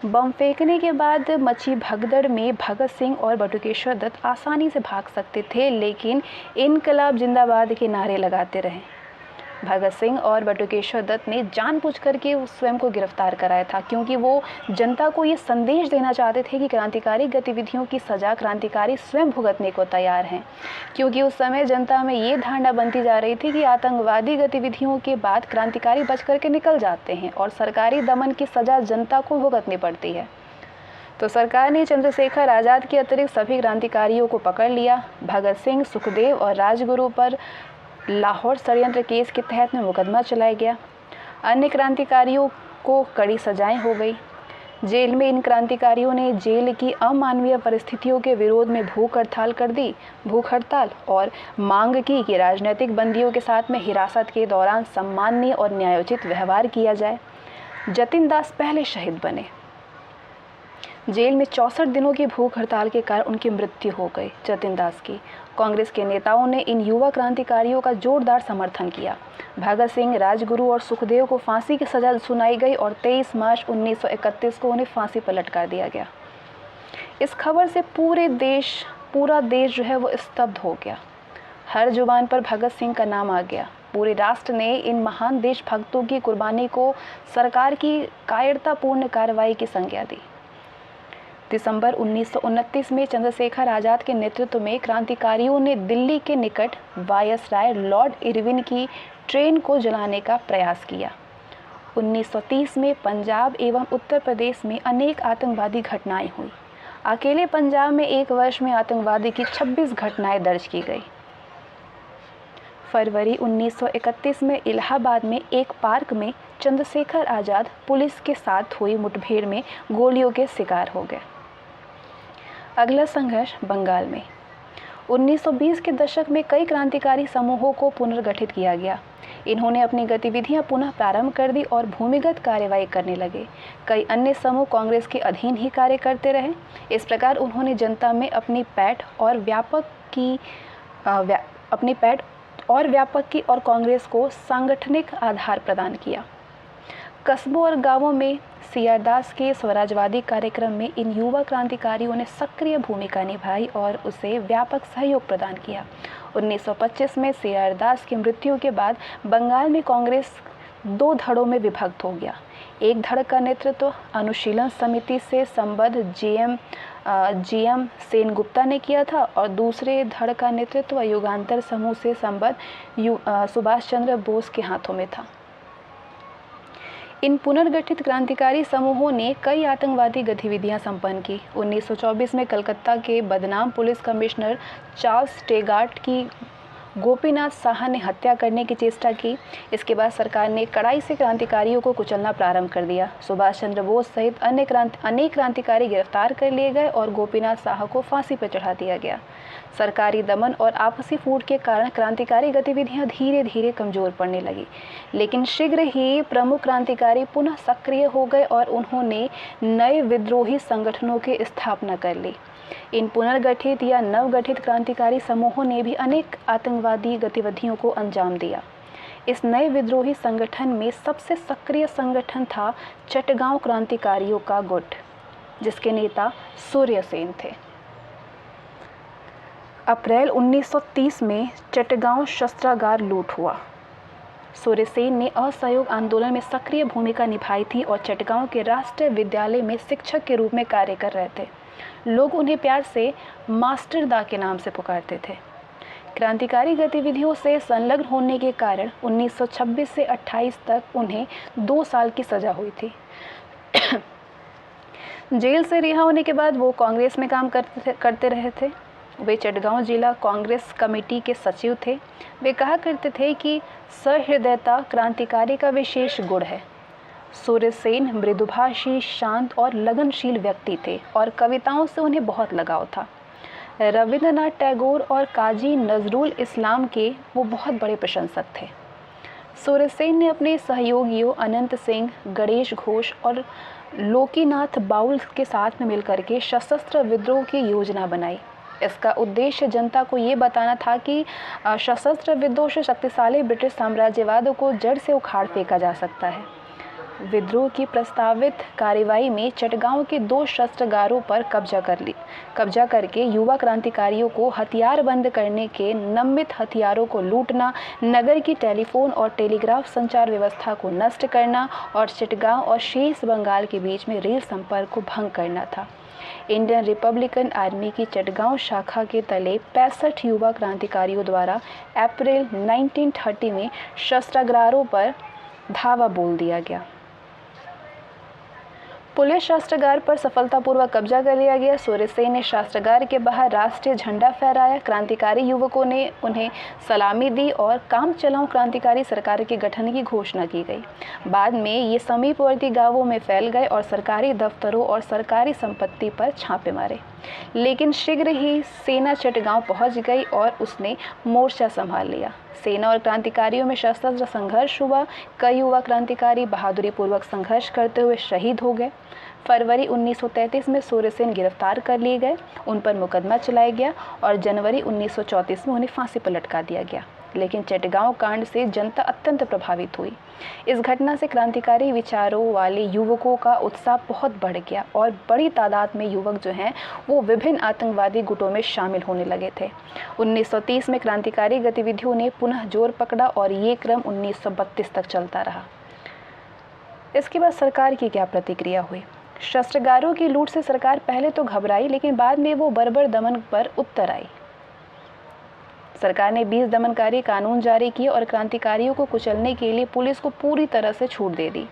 बम फेंकने के बाद मची भगदड़ में भगत सिंह और बटुकेश्वर दत्त आसानी से भाग सकते थे, लेकिन इनकलाब जिंदाबाद के नारे लगाते रहे। भगत सिंह और बटुकेश्वर दत्त ने जानबूझकर के स्वयं को गिरफ्तार कराया था, क्योंकि वो जनता को ये संदेश देना चाहते थे कि क्रांतिकारी गतिविधियों की सजा क्रांतिकारी स्वयं भुगतने को तैयार हैं। क्योंकि उस समय जनता में ये धारणा बनती जा रही थी कि आतंकवादी गतिविधियों के बाद क्रांतिकारी बच करके निकल जाते हैं और सरकारी दमन की सजा जनता को भुगतनी पड़ती है। तो सरकार ने चंद्रशेखर आज़ाद के अतिरिक्त सभी क्रांतिकारियों को पकड़ लिया। भगत सिंह, सुखदेव और राजगुरु पर लाहौर षड्यंत्र केस के तहत में मुकदमा चलाया गया। अन्य क्रांतिकारियों को कड़ी सजाएं हो गई। जेल में इन क्रांतिकारियों ने जेल की अमानवीय परिस्थितियों के विरोध में भूख हड़ताल और मांग की कि राजनीतिक बंदियों के साथ में हिरासत के दौरान सम्माननीय और न्यायोचित व्यवहार किया जाए। जतिन दास पहले शहीद बने। जेल में 64 दिनों की भूख हड़ताल के कारण उनकी मृत्यु हो गई। जतिन दास की कांग्रेस के नेताओं ने इन युवा क्रांतिकारियों का जोरदार समर्थन किया। भगत सिंह, राजगुरु और सुखदेव को फांसी की सजा सुनाई गई और 23 मार्च 1931 को उन्हें फांसी पर लटका दिया गया। इस खबर से पूरा देश जो है वो स्तब्ध हो गया। हर जुबान पर भगत सिंह का नाम आ गया। पूरे राष्ट्र ने इन महान देशभक्तों की कुर्बानी को सरकार की कायरतापूर्ण कार्रवाई की संज्ञा दी। दिसंबर 1929 में चंद्रशेखर आज़ाद के नेतृत्व में क्रांतिकारियों ने दिल्ली के निकट वायसराय लॉर्ड इरविन की ट्रेन को जलाने का प्रयास किया। 1930 में पंजाब एवं उत्तर प्रदेश में अनेक आतंकवादी घटनाएं हुई। अकेले पंजाब में एक वर्ष में आतंकवादी की 26 घटनाएं दर्ज की गई। फरवरी 1931 में इलाहाबाद में एक पार्क में चंद्रशेखर आज़ाद पुलिस के साथ हुई मुठभेड़ में गोलियों के शिकार हो गए। अगला संघर्ष बंगाल में 1920 के दशक में कई क्रांतिकारी समूहों को पुनर्गठित किया गया। इन्होंने अपनी गतिविधियां पुनः प्रारंभ कर दी और भूमिगत कार्रवाई करने लगे। कई अन्य समूह कांग्रेस के अधीन ही कार्य करते रहे। इस प्रकार उन्होंने जनता में अपनी पैठ और व्यापक की और कांग्रेस को सांगठनिक आधार प्रदान किया। कस्बों और गांवों में सीआर दास के स्वराजवादी कार्यक्रम में इन युवा क्रांतिकारियों ने सक्रिय भूमिका निभाई और उसे व्यापक सहयोग प्रदान किया। 1925 में सीआर दास की मृत्यु के बाद बंगाल में कांग्रेस 2 धड़ों में विभक्त हो गया। एक धड़ का नेतृत्व अनुशीलन समिति से संबद्ध जीएम सेनगुप्ता ने किया था और दूसरे धड़ का नेतृत्व युगांतर समूह से संबद्ध सुभाष चंद्र बोस के हाथों में था। इन पुनर्गठित क्रांतिकारी समूहों ने कई आतंकवादी गतिविधियां संपन्न की। 1924 में कलकत्ता के बदनाम पुलिस कमिश्नर चार्ल्स टेगार्ट की गोपीनाथ साहा ने हत्या करने की चेष्टा की। इसके बाद सरकार ने कड़ाई से क्रांतिकारियों को कुचलना प्रारंभ कर दिया। सुभाष चंद्र बोस सहित अनेक क्रांतिकारी गिरफ्तार कर लिए गए और गोपीनाथ साहा को फांसी पर चढ़ा दिया गया। सरकारी दमन और आपसी फूट के कारण क्रांतिकारी गतिविधियां धीरे धीरे कमजोर पड़ने लगी, लेकिन शीघ्र ही प्रमुख क्रांतिकारी पुनः सक्रिय हो गए और उन्होंने नए विद्रोही संगठनों की स्थापना कर ली। इन पुनर्गठित या नवगठित क्रांतिकारी समूहों ने भी अनेक आतंकवादी गतिविधियों को अंजाम दिया। इस नए विद्रोही संगठन में सबसे सक्रिय संगठन था चटगांव क्रांतिकारियों का गुट, जिसके नेता सूर्य सेन थे। अप्रैल 1930 में चटगांव शस्त्रागार लूट हुआ। सूर्य सेन ने असहयोग आंदोलन में सक्रिय भूमिका निभाई थी और चटगांव के राष्ट्रीय विद्यालय में शिक्षक के रूप में कार्य कर रहे थे। लोग उन्हें प्यार से मास्टर दा के नाम से पुकारते थे। क्रांतिकारी गतिविधियों से संलग्न होने के कारण 1926 से 28 तक उन्हें 2 साल की सजा हुई थी। जेल से रिहा होने के बाद वो कांग्रेस में काम करते रहे थे। वे चटगांव जिला कांग्रेस कमेटी के सचिव थे। वे कहा करते थे कि सहृदयता क्रांतिकारी का विशेष गुण है। सूर्य सेन मृदुभाषी, शांत और लगनशील व्यक्ति थे और कविताओं से उन्हें बहुत लगाव था। रविंद्रनाथ टैगोर और काजी नजरुल इस्लाम के वो बहुत बड़े प्रशंसक थे। सूर्य सेन ने अपने सहयोगियों अनंत सिंह, गणेश घोष और लोकीनाथ बाउल के साथ में मिलकर के सशस्त्र विद्रोह की योजना बनाई। इसका उद्देश्य जनता को ये बताना था कि सशस्त्र विद्रोह से शक्तिशाली ब्रिटिश साम्राज्यवाद को जड़ से उखाड़ फेंका जा सकता है। विद्रोह की प्रस्तावित कार्रवाई में चटगांव के 2 शस्त्रागारों पर कब्जा करके युवा क्रांतिकारियों को हथियार बंद करने के, नमित हथियारों को लूटना, नगर की टेलीफोन और टेलीग्राफ संचार व्यवस्था को नष्ट करना और चटगांव और शेष बंगाल के बीच में रेल संपर्क को भंग करना था। इंडियन रिपब्लिकन आर्मी की चटगांव शाखा के तले 65 युवा क्रांतिकारियों द्वारा अप्रैल 1930 में शस्त्रागारों पर धावा बोल दिया गया। पुलिस शस्त्रागार पर सफलतापूर्वक कब्जा कर लिया गया। सूर्य सेन ने शस्त्रागार के बाहर राष्ट्रीय झंडा फहराया। क्रांतिकारी युवकों ने उन्हें सलामी दी और काम चलाऊ क्रांतिकारी सरकार के गठन की घोषणा की गई। बाद में ये समीपवर्ती गांवों में फैल गए और सरकारी दफ्तरों और सरकारी संपत्ति पर छापे मारे। लेकिन शीघ्र ही सेना चटगांव पहुंच गई और उसने मोर्चा संभाल लिया। सेना और क्रांतिकारियों में सशस्त्र संघर्ष हुआ। कई युवा क्रांतिकारी बहादुरी पूर्वक संघर्ष करते हुए शहीद हो गए। फरवरी 1933 में सूर्यसेन गिरफ्तार कर लिए गए, उन पर मुकदमा चलाया गया और जनवरी 1934 में उन्हें फांसी पर लटका दिया गया। लेकिन चटगांव कांड से जनता अत्यंत प्रभावित हुई। इस घटना से क्रांतिकारी विचारों वाले युवकों का उत्साह बहुत बढ़ गया और बड़ी तादाद में युवक जो हैं वो विभिन्न आतंकवादी गुटों में शामिल होने लगे थे। 1930 में क्रांतिकारी गतिविधियों ने पुनः जोर पकड़ा और ये क्रम 1932 तक चलता रहा। इसके बाद सरकार की क्या प्रतिक्रिया हुई? शस्त्रागारों की लूट से सरकार पहले तो घबराई, लेकिन बाद में वो बर्बर दमन पर उतर आई। सरकार ने 20 दमनकारी कानून जारी किए और क्रांतिकारियों को कुचलने के लिए पुलिस को पूरी तरह से छूट दे दी।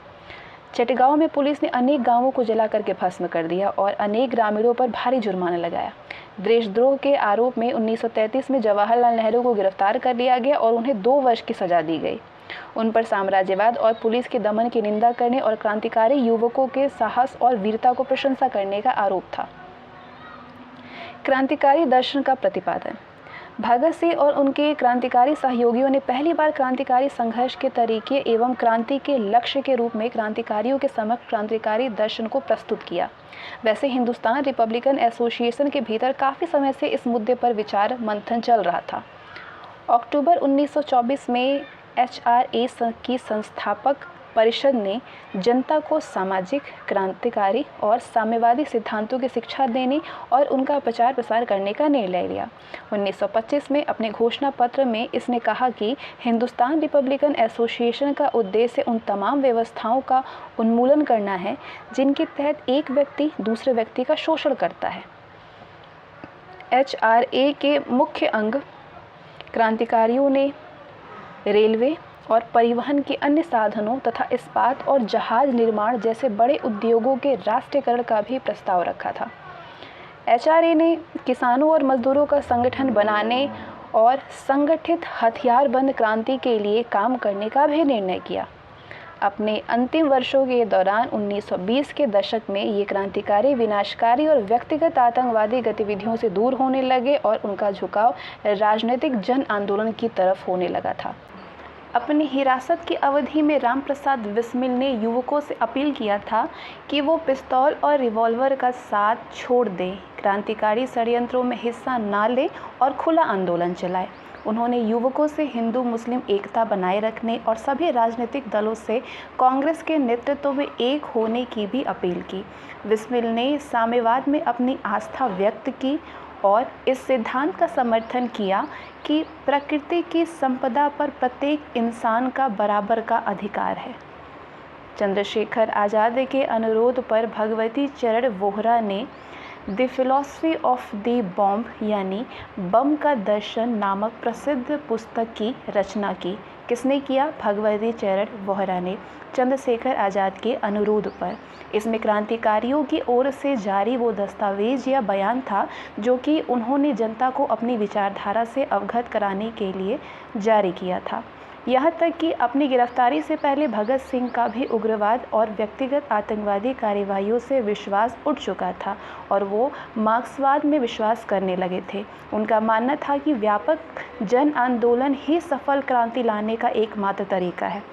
चटगांव में पुलिस ने अनेक गांवों को जला करके भस्म कर दिया और अनेक ग्रामीणों पर भारी जुर्माना लगाया। देशद्रोह के आरोप में 1933 में जवाहरलाल नेहरू को गिरफ्तार कर लिया गया और उन्हें 2 वर्ष की सजा दी गई। उन पर साम्राज्यवाद और पुलिस के दमन की निंदा करने और क्रांतिकारी युवकों के साहस और वीरता को प्रशंसा करने का आरोप था। क्रांतिकारी दर्शन का प्रतिपादन। भगत सिंह और उनके क्रांतिकारी सहयोगियों ने पहली बार क्रांतिकारी संघर्ष के तरीके एवं क्रांति के लक्ष्य के रूप में क्रांतिकारियों के समक्ष क्रांतिकारी दर्शन को प्रस्तुत किया। वैसे हिंदुस्तान रिपब्लिकन एसोसिएशन के भीतर काफ़ी समय से इस मुद्दे पर विचार मंथन चल रहा था। अक्टूबर 1924 में HRA की संस्थापक परिषद ने जनता को सामाजिक, क्रांतिकारी और साम्यवादी सिद्धांतों की शिक्षा देने और उनका प्रचार प्रसार करने का निर्णय लिया। 1925 में अपने घोषणा पत्र में इसने कहा कि हिंदुस्तान रिपब्लिकन एसोसिएशन का उद्देश्य उन तमाम व्यवस्थाओं का उन्मूलन करना है जिनके तहत एक व्यक्ति दूसरे व्यक्ति का शोषण करता है। HRA के मुख्य अंग क्रांतिकारियों ने रेलवे और परिवहन के अन्य साधनों तथा इस्पात और जहाज निर्माण जैसे बड़े उद्योगों के राष्ट्रीयकरण का भी प्रस्ताव रखा था। HRA ने किसानों और मजदूरों का संगठन बनाने और संगठित हथियारबंद क्रांति के लिए काम करने का भी निर्णय किया। अपने अंतिम वर्षों के दौरान 1920 के दशक में ये क्रांतिकारी विनाशकारी और व्यक्तिगत आतंकवादी गतिविधियों से दूर होने लगे और उनका झुकाव राजनीतिक जन आंदोलन की तरफ होने लगा था। अपनी हिरासत की अवधि में रामप्रसाद बिस्मिल ने युवकों से अपील किया था कि वो पिस्तौल और रिवॉल्वर का साथ छोड़ दें, क्रांतिकारी षड्यंत्रों में हिस्सा ना लें और खुला आंदोलन चलाएं। उन्होंने युवकों से हिंदू मुस्लिम एकता बनाए रखने और सभी राजनीतिक दलों से कांग्रेस के नेतृत्व में एक होने की भी अपील की। बिस्मिल ने साम्यवाद में अपनी आस्था व्यक्त की और इस सिद्धांत का समर्थन किया कि प्रकृति की संपदा पर प्रत्येक इंसान का बराबर का अधिकार है। चंद्रशेखर आज़ाद के अनुरोध पर भगवती चरण वोहरा ने the philosophy of the bomb यानी बम का दर्शन नामक प्रसिद्ध पुस्तक की रचना की। किसने किया? भगवती चरण वोहरा ने चंद्रशेखर आज़ाद के अनुरोध पर। इसमें क्रांतिकारियों की ओर से जारी वो दस्तावेज या बयान था जो कि उन्होंने जनता को अपनी विचारधारा से अवगत कराने के लिए जारी किया था। यहाँ तक कि अपनी गिरफ्तारी से पहले भगत सिंह का भी उग्रवाद और व्यक्तिगत आतंकवादी कार्यवाहियों से विश्वास उठ चुका था और वो मार्क्सवाद में विश्वास करने लगे थे। उनका मानना था कि व्यापक जन आंदोलन ही सफल क्रांति लाने का एकमात्र तरीका है।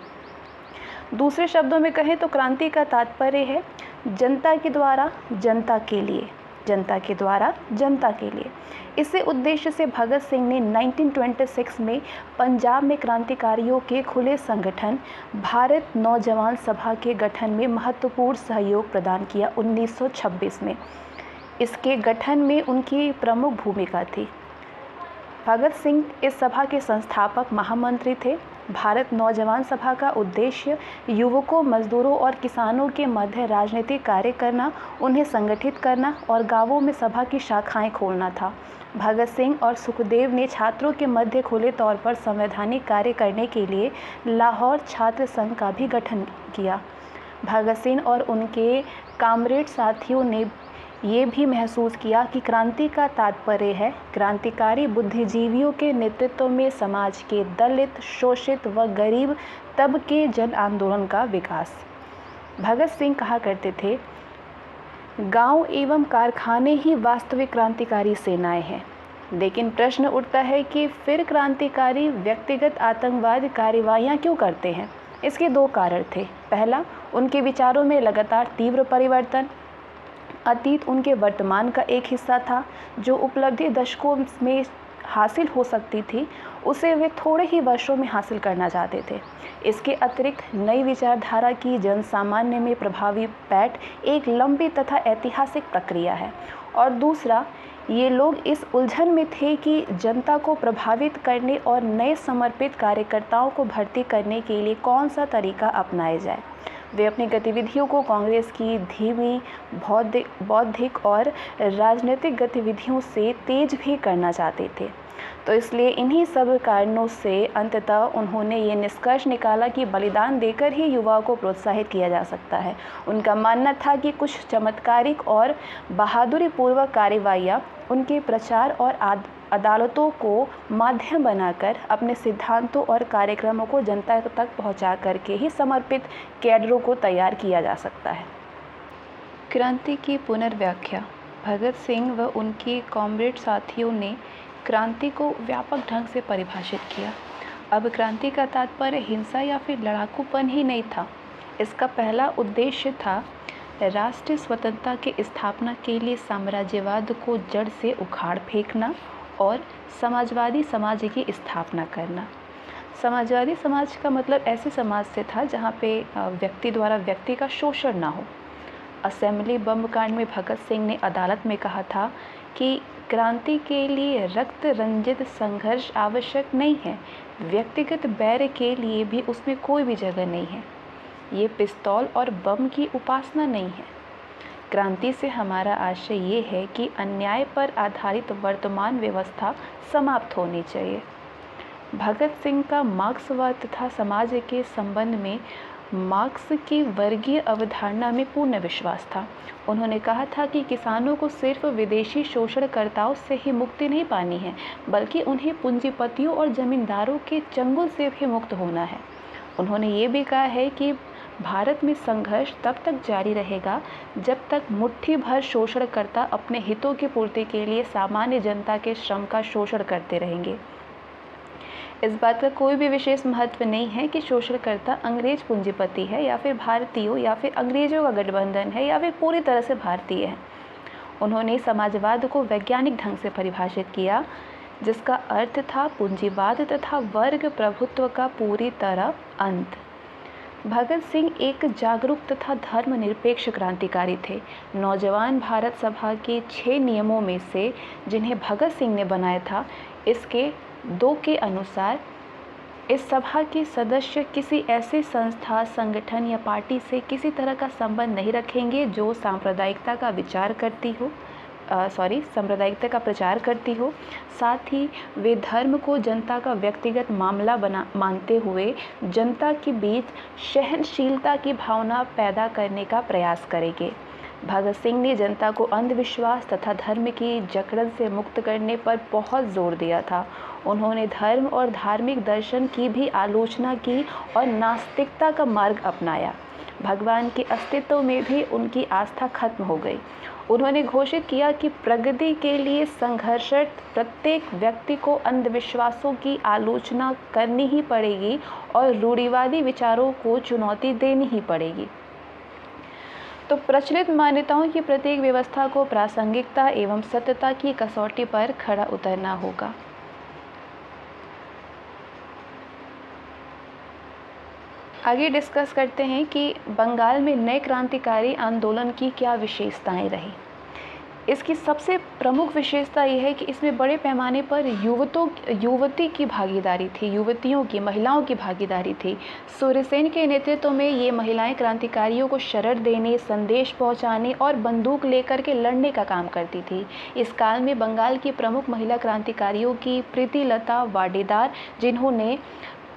दूसरे शब्दों में कहें तो क्रांति का तात्पर्य है जनता के द्वारा जनता के लिए, जनता के द्वारा जनता के लिए। इसी उद्देश्य से भगत सिंह ने 1926 में पंजाब में क्रांतिकारियों के खुले संगठन भारत नौजवान सभा के गठन में महत्वपूर्ण सहयोग प्रदान किया। 1926 में इसके गठन में उनकी प्रमुख भूमिका थी। भगत सिंह इस सभा के संस्थापक महामंत्री थे। भारत नौजवान सभा का उद्देश्य युवकों, मजदूरों और किसानों के मध्य राजनीतिक कार्य करना, उन्हें संगठित करना और गांवों में सभा की शाखाएं खोलना था। भगत सिंह और सुखदेव ने छात्रों के मध्य खुले तौर पर संवैधानिक कार्य करने के लिए लाहौर छात्र संघ का भी गठन किया। भगत सिंह और उनके कामरेड साथियों ने ये भी महसूस किया कि क्रांति का तात्पर्य है क्रांतिकारी बुद्धिजीवियों के नेतृत्व में समाज के दलित, शोषित व गरीब तबके जन आंदोलन का विकास। भगत सिंह कहा करते थे, गांव एवं कारखाने ही वास्तविक क्रांतिकारी सेनाएं हैं। लेकिन प्रश्न उठता है कि फिर क्रांतिकारी व्यक्तिगत आतंकवाद कार्रवाइयाँ क्यों करते हैं? इसके 2 कारण थे। पहला, उनके विचारों में लगातार तीव्र परिवर्तन। अतीत उनके वर्तमान का एक हिस्सा था। जो उपलब्धि दशकों में हासिल हो सकती थी, उसे वे थोड़े ही वर्षों में हासिल करना चाहते थे। इसके अतिरिक्त नई विचारधारा की जनसामान्य में प्रभावी पैठ एक लंबी तथा ऐतिहासिक प्रक्रिया है। और दूसरा, ये लोग इस उलझन में थे कि जनता को प्रभावित करने और नए समर्पित कार्यकर्ताओं को भर्ती करने के लिए कौन सा तरीका अपनाया जाए। वे अपनी गतिविधियों को कांग्रेस की धीमी बौद्धिक और राजनीतिक गतिविधियों से तेज भी करना चाहते थे। तो इसलिए इन्हीं सब कारणों से अंततः उन्होंने ये निष्कर्ष निकाला कि बलिदान देकर ही युवाओं को प्रोत्साहित किया जा सकता है। उनका मानना था कि कुछ चमत्कारिक और बहादुरीपूर्वक कार्रवाइयाँ उनके प्रचार और अदालतों को माध्यम बनाकर अपने सिद्धांतों और कार्यक्रमों को जनता तक पहुंचा करके ही समर्पित कैडरों को तैयार किया जा सकता है। क्रांति की पुनर्व्याख्या। भगत सिंह व उनके कॉमरेड साथियों ने क्रांति को व्यापक ढंग से परिभाषित किया। अब क्रांति का तात्पर्य हिंसा या फिर लड़ाकूपन ही नहीं था। इसका पहला उद्देश्य था राष्ट्रीय स्वतंत्रता की स्थापना के लिए साम्राज्यवाद को जड़ से उखाड़ फेंकना और समाजवादी समाज की स्थापना करना। समाजवादी समाज का मतलब ऐसे समाज से था जहाँ पे व्यक्ति द्वारा व्यक्ति का शोषण ना हो। असेंबली बम कांड में भगत सिंह ने अदालत में कहा था कि क्रांति के लिए रक्त रंजित संघर्ष आवश्यक नहीं है, व्यक्तिगत बैर के लिए भी उसमें कोई भी जगह नहीं है। ये पिस्तौल और बम की उपासना नहीं है। क्रांति से हमारा आशय ये है कि अन्याय पर आधारित वर्तमान व्यवस्था समाप्त होनी चाहिए। भगत सिंह का मार्क्सवाद तथा समाज के संबंध में मार्क्स की वर्गीय अवधारणा में पूर्ण विश्वास था। उन्होंने कहा था कि किसानों को सिर्फ विदेशी शोषणकर्ताओं से ही मुक्ति नहीं पानी है, बल्कि उन्हें पूंजीपतियों और जमींदारों के चंगुल से भी मुक्त होना है। उन्होंने ये भी कहा है कि भारत में संघर्ष तब तक जारी रहेगा जब तक मुट्ठी भर शोषणकर्ता अपने हितों की पूर्ति के लिए सामान्य जनता के श्रम का शोषण करते रहेंगे। इस बात का कोई भी विशेष महत्व नहीं है कि शोषणकर्ता अंग्रेज पूंजीपति है या फिर भारतीयों या फिर अंग्रेजों का गठबंधन है या फिर पूरी तरह से भारतीय है। उन्होंने समाजवाद को वैज्ञानिक ढंग से परिभाषित किया, जिसका अर्थ था पूंजीवाद तथा वर्ग प्रभुत्व का पूरी तरह अंत। भगत सिंह एक जागरूक तथा धर्मनिरपेक्ष क्रांतिकारी थे। नौजवान भारत सभा के 6 नियमों में से जिन्हें भगत सिंह ने बनाया था, इसके 2 के अनुसार इस सभा के सदस्य किसी ऐसे संस्था, संगठन या पार्टी से किसी तरह का संबंध नहीं रखेंगे जो सांप्रदायिकता का प्रचार करती हो। साथ ही वे धर्म को जनता का व्यक्तिगत मामला मानते हुए जनता के बीच सहनशीलता की भावना पैदा करने का प्रयास करेंगे। भगत सिंह ने जनता को अंधविश्वास तथा धर्म की जकड़न से मुक्त करने पर बहुत जोर दिया था। उन्होंने धर्म और धार्मिक दर्शन की भी आलोचना की और नास्तिकता का मार्ग अपनाया। भगवान के अस्तित्व में भी उनकी आस्था खत्म हो गई। उन्होंने घोषित किया कि प्रगति के लिए संघर्षरत प्रत्येक व्यक्ति को अंधविश्वासों की आलोचना करनी ही पड़ेगी और रूढ़िवादी विचारों को चुनौती देनी ही पड़ेगी। तो प्रचलित मान्यताओं की प्रत्येक व्यवस्था को प्रासंगिकता एवं सत्यता की कसौटी पर खड़ा उतरना होगा। आगे डिस्कस करते हैं कि बंगाल में नए क्रांतिकारी आंदोलन की क्या विशेषताएं रही। इसकी सबसे प्रमुख विशेषता यह है कि इसमें बड़े पैमाने पर युवतियों की, महिलाओं की भागीदारी थी। सूर्यसेन के नेतृत्व में ये महिलाएं क्रांतिकारियों को शरण देने, संदेश पहुंचाने और बंदूक लेकर के लड़ने का काम करती थी। इस काल में बंगाल की प्रमुख महिला क्रांतिकारियों की प्रीतिलता वाडेदार, जिन्होंने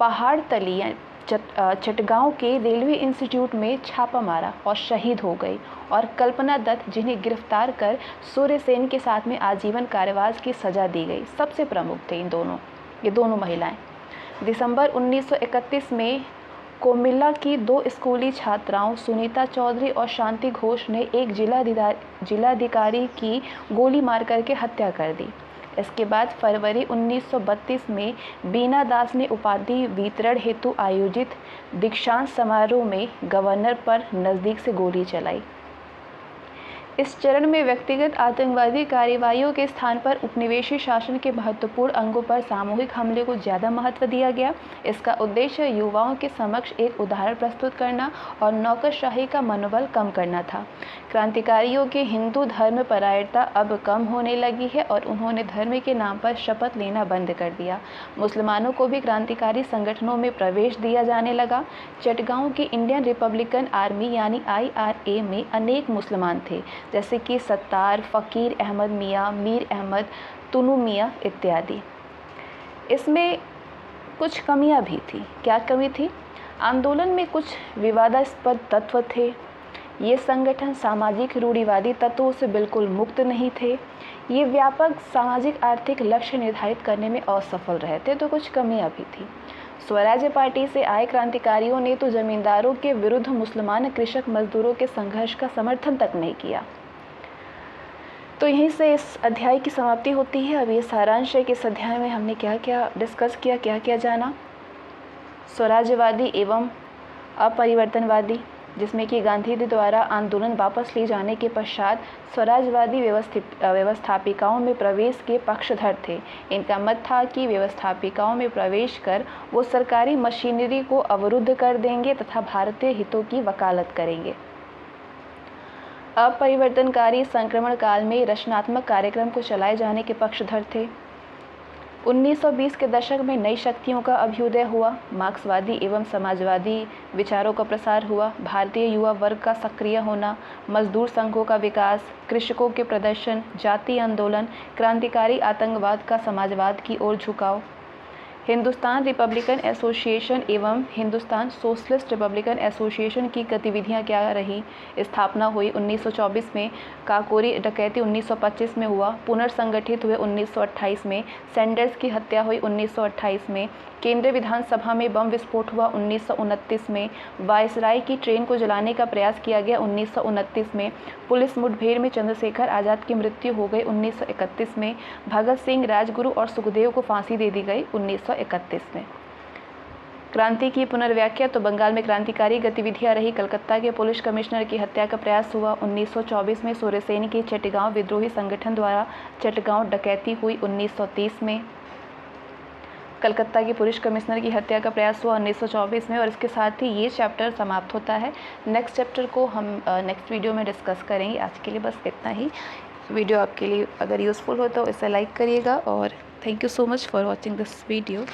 पहाड़तली चटगांव के रेलवे इंस्टीट्यूट में छापा मारा और शहीद हो गई, और कल्पना दत्त, जिन्हें गिरफ्तार कर सूर्यसेन के साथ में आजीवन कारावास की सज़ा दी गई, सबसे प्रमुख थे ये दोनों महिलाएं। दिसंबर 1931 में कोमिल्ला की 2 स्कूली छात्राओं सुनीता चौधरी और शांति घोष ने एक जिलाधिकारी की गोली मार करके हत्या कर दी। इसके बाद फरवरी 1932 में बीना दास ने उपाधि वितरण हेतु आयोजित दीक्षांत समारोह में गवर्नर पर नज़दीक से गोली चलाई। इस चरण में व्यक्तिगत आतंकवादी कार्रवाइयों के स्थान पर उपनिवेशी शासन के महत्वपूर्ण अंगों पर सामूहिक हमले को ज़्यादा महत्व दिया गया। इसका उद्देश्य युवाओं के समक्ष एक उदाहरण प्रस्तुत करना और नौकरशाही का मनोबल कम करना था। क्रांतिकारियों की हिंदू धर्म परायणता अब कम होने लगी है और उन्होंने धर्म के नाम पर शपथ लेना बंद कर दिया। मुसलमानों को भी क्रांतिकारी संगठनों में प्रवेश दिया जाने लगा। चटगांव की इंडियन रिपब्लिकन आर्मी यानी IRA में अनेक मुसलमान थे, जैसे कि सत्तार, फ़कीर अहमद मियाँ, मीर अहमद, तुनू मियाँ इत्यादि। इसमें कुछ कमियां भी थी। क्या कमी थी? आंदोलन में कुछ विवादास्पद तत्व थे। ये संगठन सामाजिक रूढ़िवादी तत्वों से बिल्कुल मुक्त नहीं थे। ये व्यापक सामाजिक आर्थिक लक्ष्य निर्धारित करने में असफल रहे थे। तो कुछ कमियां भी थी। स्वराज्य पार्टी से आए क्रांतिकारियों ने तो जमींदारों के विरुद्ध मुसलमान कृषक मजदूरों के संघर्ष का समर्थन तक नहीं किया। तो यहीं से इस अध्याय की समाप्ति होती है। अब ये सारांश है कि इस अध्याय में हमने क्या क्या डिस्कस किया, क्या क्या जाना। स्वराज्यवादी एवं अपरिवर्तनवादी, जिसमें कि गांधी जी द्वारा आंदोलन वापस ले जाने के पश्चात स्वराज्यवादी व्यवस्थापिकाओं में प्रवेश के पक्षधर थे। इनका मत था कि व्यवस्थापिकाओं में प्रवेश कर वो सरकारी मशीनरी को अवरुद्ध कर देंगे तथा भारतीय हितों की वकालत करेंगे। अपरिवर्तनकारी संक्रमण काल में रचनात्मक कार्यक्रम को चलाए जाने के पक्षधर थे। 1920 के दशक में नई शक्तियों का अभ्युदय हुआ। मार्क्सवादी एवं समाजवादी विचारों का प्रसार हुआ। भारतीय युवा वर्ग का सक्रिय होना, मजदूर संघों का विकास, कृषकों के प्रदर्शन, जातीय आंदोलन, क्रांतिकारी आतंकवाद का समाजवाद की ओर झुकाव। हिंदुस्तान रिपब्लिकन एसोसिएशन एवं हिंदुस्तान सोशलिस्ट रिपब्लिकन एसोसिएशन की गतिविधियां क्या रही? स्थापना हुई 1924 में। काकोरी डकैती 1925 में हुआ। पुनर्संगठित हुए 1928 में। सैंडर्स की हत्या हुई 1928 में। केंद्रीय विधानसभा में बम विस्फोट हुआ 1929 में। वायसराय की ट्रेन को जलाने का प्रयास किया गया 1929 में। पुलिस मुठभेड़ में चंद्रशेखर आज़ाद की मृत्यु हो गई 1931 में। भगत सिंह, राजगुरु और सुखदेव को फांसी दे दी गई 1931 में। क्रांति की पुनर्व्याख्या तो बंगाल में क्रांतिकारी गतिविधियां रही। कलकत्ता के पुलिस कमिश्नर की हत्या का प्रयास हुआ 1924 में। सूर्यसेन की चटगांव विद्रोही संगठन द्वारा चटगांव डकैती हुई 1930 में। कलकत्ता के पुलिस कमिश्नर की हत्या का प्रयास हुआ 1924 में। और इसके साथ ही ये चैप्टर समाप्त होता है। नेक्स्ट चैप्टर को हम नेक्स्ट वीडियो में डिस्कस करेंगे। आज के लिए बस इतना ही। वीडियो आपके लिए अगर यूज़फुल हो तो इसे लाइक करिएगा और thank you so much for watching this video.